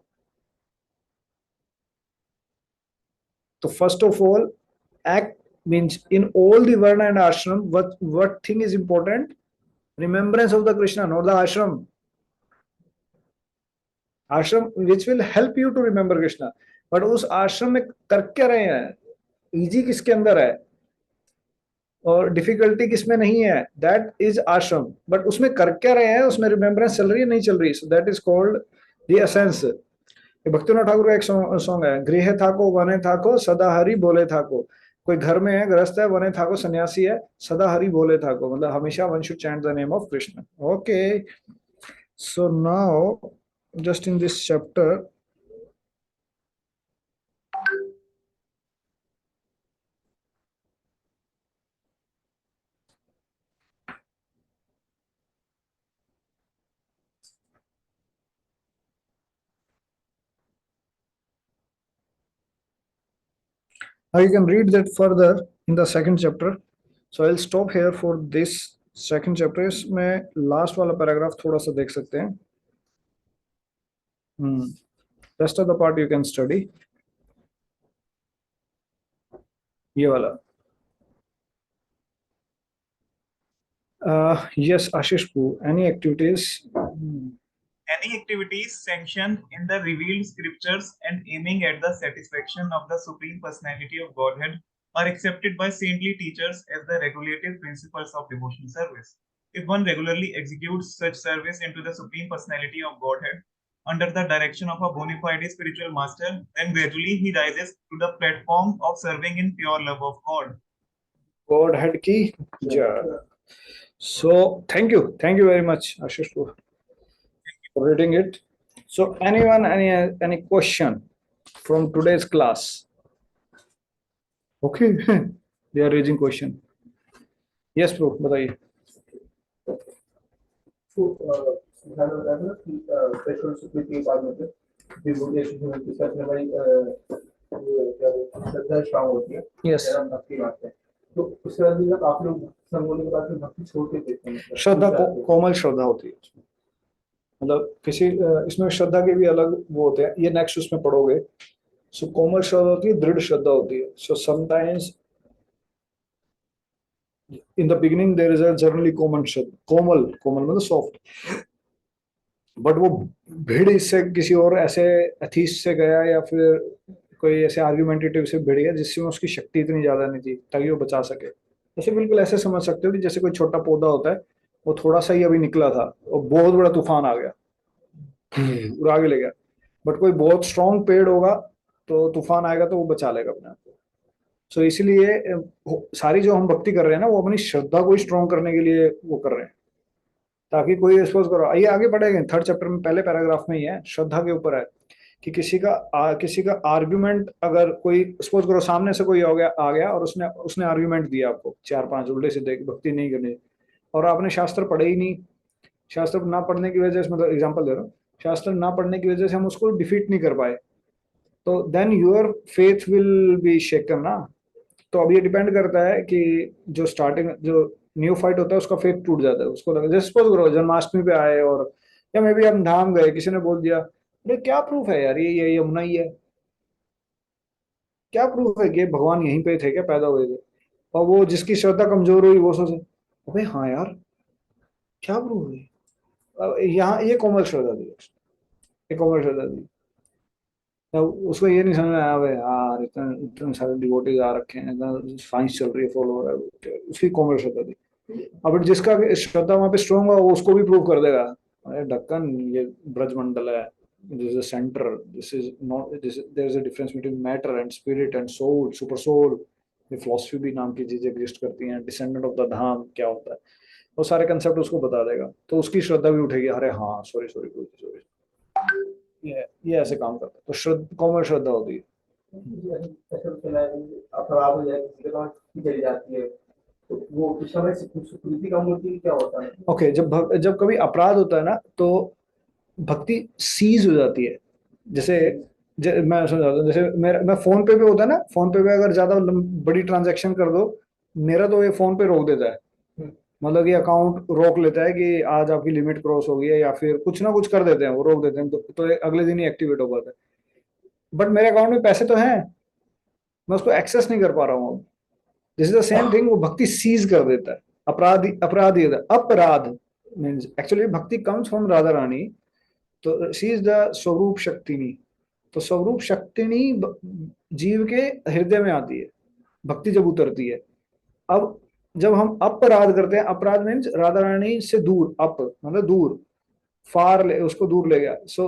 first of all, act means in all the Varna and Ashram, what thing is important? Remembrance of the Krishna, not the ashram. Ashram which will help you to remember Krishna. But उस आश्रम में कर क्या रहे हैं? Easy किसके अंदर है और डिफिकल्टी किसमें नहीं है? दैट इज आश्रम. बट उसमें कर क्या रहे हैं? उसमें रिमेम्बरेंस चल रही है नहीं चल रही? So that is called the essence. Bhaktinath Thakur का एक सॉन्ग है, गृह थाको वने थाको सदा हरि बोले थाको. कोई घर में है, गृहस्थ है, वने थाको सन्यासी है, सदा हरि बोले थाको, मतलब हमेशा one should chant the name of Krishna. Okay, so now just in this chapter, now you can read that further in the second chapter. So I'll stop here for this second chapter. इसमें last वाला paragraph थोड़ा सा देख सकते हैं. Rest of the part you can study. ये वाला. Yes, Ashish Poo, any activities? Any activities sanctioned in the revealed scriptures and aiming at the satisfaction of the Supreme Personality of Godhead are accepted by saintly teachers as the regulative principles of devotional service. If one regularly executes such service into the Supreme Personality of Godhead under the direction of a bona fide spiritual master, then gradually he rises to the platform of serving in pure love of God. Godhead ki jai. So thank you very much, Ashish Poo, for reading it. So anyone, any question from today's class? Okay, they are raising question. Yes, bro, बताइए. special security department श्रद्धा strong होती है. Yes. भक्ति बात है तो उसके बाद भी आप लोग संग होने के बाद फिर भक्ति छोड़ के देते हैं. श्रद्धा कोमल श्रद्धा होती है, मतलब किसी इसमें श्रद्धा के भी अलग वो होते हैं, ये नेक्स्ट उसमें पढ़ोगे. सो कोमल श्रद्धा होती है, दृढ़ श्रद्धा होती है. So sometimes in the beginning there is a generally कोमल मतलब सॉफ्ट, बट वो भीड़ इससे किसी और ऐसे अथीस से गया या फिर कोई ऐसे आर्ग्यूमेंटेटिव से भिड़ गया जिससे उसकी शक्ति इतनी ज्यादा नहीं थी ताकि वो बचा सके. जैसे बिल्कुल ऐसे समझ सकते हो कि जैसे कोई छोटा पौधा होता है, वो थोड़ा सा ही अभी निकला था और बहुत बड़ा तूफान आ गया और आगे ले गया. बट कोई बहुत स्ट्रॉन्ग पेड़ होगा तो तूफान आएगा तो वो बचा लेगा अपने आप को. सो इसीलिए सारी जो हम भक्ति कर रहे हैं ना, वो अपनी श्रद्धा को स्ट्रॉन्ग करने के लिए वो कर रहे हैं, ताकि कोई सपोज करो, आइए आगे पढ़ेंगे थर्ड चैप्टर में, पहले पैराग्राफ में ही है, श्रद्धा के ऊपर है कि किसी का आर्ग्यूमेंट, अगर कोई सपोज करो सामने से कोई आ गया और उसने आर्ग्यूमेंट दिया आपको 4-5 उल्टे सीधे, भक्ति नहीं करनी, और आपने शास्त्र पढ़े ही नहीं. शास्त्र ना पढ़ने की वजह से, मतलब एग्जाम्पल दे रहा हूँ, शास्त्र ना पढ़ने की वजह से हम उसको डिफीट नहीं कर पाए, तो then your faith will be shaken ना. तो अब ये डिपेंड करता है कि जो स्टार्टिंग जो न्यू फाइट होता है उसका फेथ टूट जाता है. उसको लगा, जैसे सपोज करो जन्माष्टमी पे आए और या मे भी हम धाम गए, किसी ने बोल दिया अरे क्या प्रूफ है यार, ये यमुना ही है, क्या प्रूफ है कि भगवान यहीं पे थे, क्या पैदा हुए थे. और वो जिसकी श्रद्धा कमजोर हुई वो सोचे अबे हाँ यार क्या प्रूफ है. यहाँ ये कोमल श्रद्धा दी, ये कोमल श्रद्धा दी. उसको ये नहीं समझ में आया यार इतने सारे डिवोटीज आ रखे हैं, साइंस चल रही है, फॉलो हो रहा है, उसकी कॉमर्स श्रद्धा दी. अब जिसका श्रद्धा वहां पे स्ट्रॉन्ग हुआ वो उसको भी प्रूव कर देगा, अरे ढक्कन ये ब्रजमंडल है, this is a center, this is not, there is a difference between matter and spirit and soul, super soul. ये फिलॉसफी भी नाम की चीजें एग्जिस्ट करती हैं, डिसेंडेंट ऑफ द धाम क्या होता है, वो सारे कंसेप्ट उसको बता देगा, तो उसकी श्रद्धा भी उठेगी, अरे हाँ सॉरी, ये ऐसे काम करता है. तो कोमल श्रद्धा होती है. ऐसा सुना है कि अपराध हो जाए किसी के पास चली जाती है, तो वो उस समय सुकृति कम होती है, क्या होता है? ओके, जब कभी अपराध होता है ना तो भक्ति सीज हो जाती है। जैसे मैं समझाता हूँ, जैसे मेरा मैं फोन पे होता है ना, फोन पे अगर ज्यादा बड़ी ट्रांजैक्शन कर दो, मेरा तो ये फोन पे रोक देता है। मतलब कि अकाउंट रोक लेता है कि आज आपकी लिमिट क्रॉस हो गई है, या फिर कुछ ना कुछ कर देते हैं, वो रोक देते हैं, तो ये अगले दिन ही एक्टिवेट हो पाता है। बट मेरे अकाउंट में पैसे तो हैं, मैं उसको एक्सेस नहीं कर पा रहा हूँ। This is the same thing, वो भक्ति सीज कर देता है। अपराधी होता है। अपराध मीन्स एक्चुअली भक्ति कम्स फ्रॉम राधा रानी, तो शी इज द स्वरूप शक्तिनी। तो स्वरूप शक्तिनी जीव के हृदय में आती है भक्ति जब उतरती है। अब जब हम अपराध करते हैं, अपराध मीन्स राधा रानी से दूर, अप मतलब दूर, फार ले उसको दूर ले गया। सो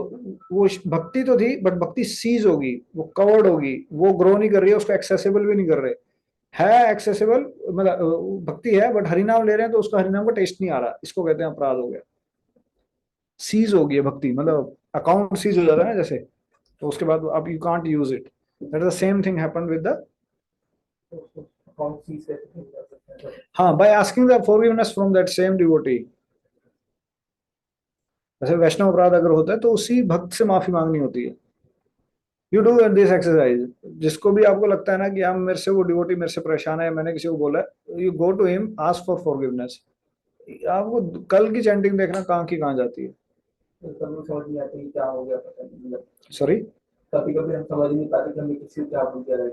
वो भक्ति तो थी, बट भक्ति सीज होगी, वो कवर्ड होगी, वो ग्रो नहीं कर रही है, उसको एक्सेसिबल भी नहीं कर रहे है। एक्सेसिबल मतलब भक्ति है, बट हरिनाम ले रहे हैं तो उसका हरिनाम का टेस्ट नहीं आ रहा, इसको कहते हैं अपराध हो गया। सीज हो गई है भक्ति, मतलब अकाउंट सीज हो जाता है ना जैसे, तो उसके बाद अब you can't use it. That is the same thing happened with the, कौन सी से हो जाता है? हाँ, by asking the forgiveness from that same devotee. जैसे वैष्णव अपराध अगर होता है तो उसी भक्त से माफी मांगनी होती है। यू डू दिस एक्सरसाइज, जिसको भी आपको लगता है ना कि हम मेरे से वो डिवोटी मेरे से परेशान है, मैंने किसी को बोला है, you go to him, ask for forgiveness. आपको कल की चैंटिंग देखना कहाँ की कहाँ जाती है। तो कभी समझ नहीं आती कि क्या हो गया, पता नहीं, मतलब सॉरी, कभी कभी हम समझ नहीं पाते कि हमने किसी को क्या बोल दिया है।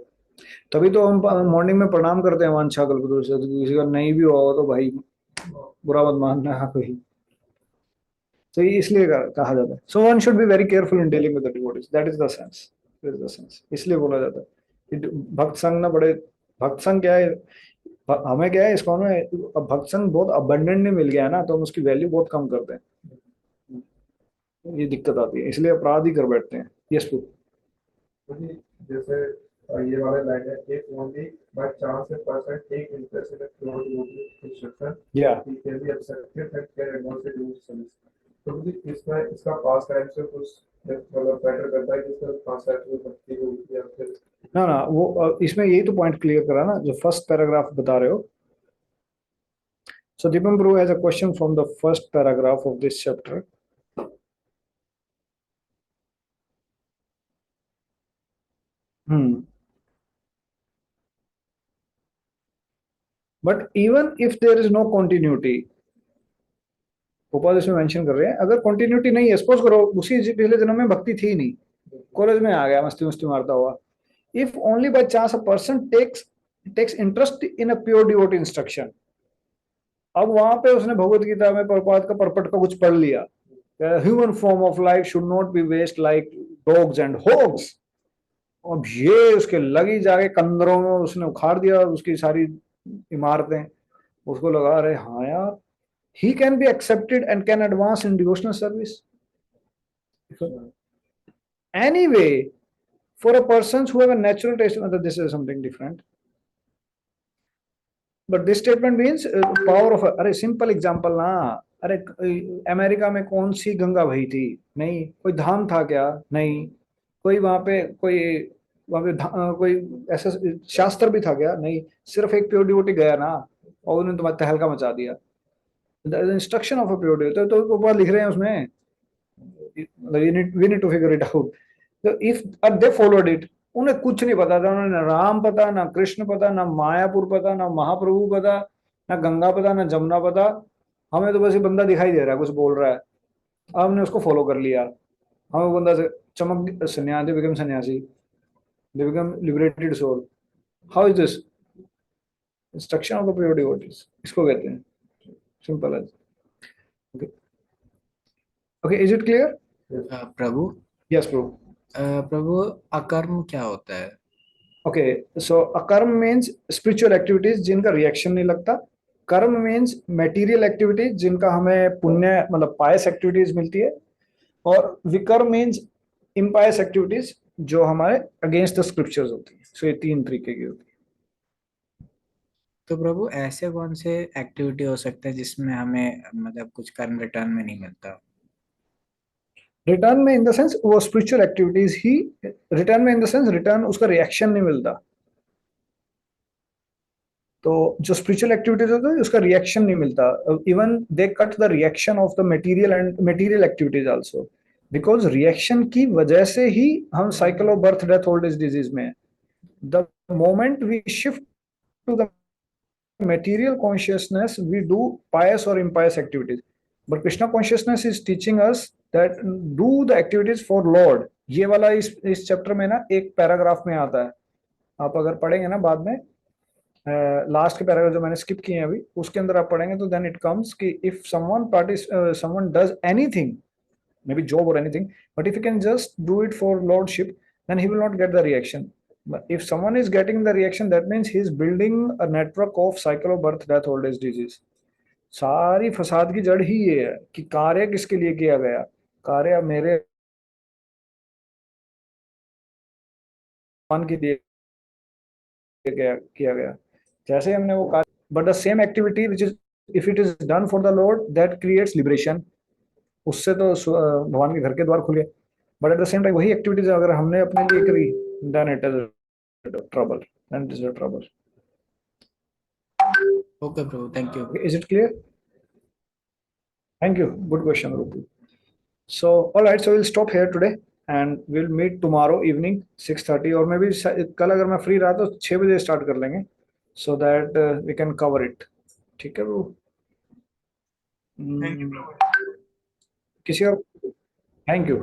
तभी तो हम मॉर्निंग में प्रणाम करते हैं वांछा कल्पतरु से, तो किसी का नहीं भी हुआ तो भाई बुरा मत मानना है कोई। तो ये इसलिए कहा जाता है, so one should be very careful in dealing with the devotees, that is the sense, that is the sense. इसलिए बोला जाता है कि भक्त संग ना बड़े, भक्त संग क्या है, हमें क्या है इसको, हमें अब भक्त संग बहुत अबंडेंटली मिल गया है ना, तो हम उसकी वैल्यू बहुत कम करते हैं। ये दिक्कत आती है, इसलिए अपराध ही कर बैठते हैं। यस टू, क्योंकि जैसे ये वाला लाइन है, if only by chance a person take interest in a pure devotional instruction, या he can be accepted and can advance to do service. तो मुझे इसमें इसका पास टाइम से कुछ मतलब मैटर करता है कि इसका कॉन्सेप्ट में भक्ति को या फिर ना ना, वो इसमें यही तो पॉइंट क्लियर करा ना जो फर्स्ट पैराग्राफ बता रहे हो। So Deepam Prabhu has a question from the first paragraph of this chapter. But even if there is no continuity, Gopal इसमें मेंशन कर रहे हैं, अगर कंटिन्यूटी नहीं है, सपोज करो उसी पिछले जन्म में भक्ति थी नहीं, कॉलेज में आ गया मस्ती मस्ती मारता हुआ, if only by chance a person takes interest in a pure devotee instruction. अब वहां पे उसने भगवत गीता में प्रभुपाद का परपट का कुछ पढ़ लिया, human form of life should not be waste like dogs and hogs. अब ये उसके लगी जाके कंदरों में उसने उखाड़ दिया उसकी सारी इमारतें। उसको लगा रहे हाँ यार, he can be accepted and can advance in devotional service anyway. For a persons who have a natural taste, this is something different, but this statement means power of अरे सिंपल एग्जांपल ना, अरे America में कौन सी गंगा बही थी? नहीं। कोई धाम था क्या? नहीं। कोई वहां पे कोई वहां पे कोई ऐसा शास्त्र भी था क्या? नहीं। सिर्फ एक प्योर डिवोटी गया ना, और उन्होंने तुम्हारा तहलका मचा दिया। Instruction of a pure devotee, तो ऊपर लिख रहे हैं उसमें, we need to figure it out. So if they followed it, उन्हें कुछ नहीं पता था, उन्हें ना राम पता, ना कृष्ण पता, ना मायापुर पता, ना महाप्रभु पता, ना गंगा पता, ना जमुना पता। हमें तो बस ये बंदा दिखाई दे रहा है, कुछ बोल रहा है, हमने उसको फॉलो कर लिया। हमें वो बंदा से चमक सन्यासी, बिकम सन्यासी, they become liberated soul. How is this? Instruction of the pure devotees, इसको कहते हैं। सिंपल है। Okay. Okay, is it clear? Prabhu Yes, bro. प्रभु अकर्म क्या होता है? ओके, सो अकर्म मीन्स स्पिरिचुअल एक्टिविटीज जिनका रिएक्शन नहीं लगता। कर्म मीन्स मटेरियल एक्टिविटीज जिनका हमें पुण्य मतलब पायस एक्टिविटीज मिलती है। और विकर्म मीन्स इम्पायस एक्टिविटीज जो हमारे अगेंस्ट द स्क्रिप्चर्स होती है। सो ये तीन तरीके की होती है। तो प्रभु ऐसे कौन से एक्टिविटी हो सकते हैं जिसमें हमें मतलब कुछ कर्म रिटर्न में नहीं मिलता? रिटर्न में इन द सेंस वो स्पिरिचुअल एक्टिविटीज ही, रिटर्न में इन द सेंस रिटर्न उसका रिएक्शन नहीं मिलता। तो जो स्पिरिचुअल एक्टिविटीज होता है उसका रिएक्शन नहीं मिलता। Even they cut the reaction of the material and material activities also, because reaction की वजह से ही हम cycle of birth death old age disease में है। The moment we shift to the material consciousness, we do pious or impious activities, but Krishna consciousness is teaching us that do the activities for Lord। ये वाला इस chapter में ना एक paragraph में आता है, आप अगर पढ़ेंगे ना बाद में, लास्ट के पैराग्राफ जो मैंने स्किप किए हैं अभी, उसके अंदर आप पढ़ेंगे तो देन इट कम्स कि if someone does anything, maybe job or anything, but if he can just do it for lordship, then he will not get the reaction. But if someone is getting the reaction, that means he is building a network of cycle of birth, death, old age, disease। सारी फसाद की जड़ ही ये है कि कार्य किसके लिए किया गया, कार्य मेरे मान के लिए किया गया। जैसे हमने वो कार्य, but the same activity which is if it is done for the lord, that creates liberation. उससे तो भगवान के घर के द्वार खुले, but at the same time वही एक्टिविटीज अगर हमने अपने लिए करी, then it is trouble, then it is a trouble. Okay Prabhu, thank you. Is it clear? Thank you, good question Rupi. So alright, so will stop here today and will meet tomorrow evening 6:30, और may be कल अगर मैं free रहा तो 6 बजे start कर लेंगे, so that we can cover it. ठीक है प्रभु? Thank you, Prabhu. किसी और? Thank you.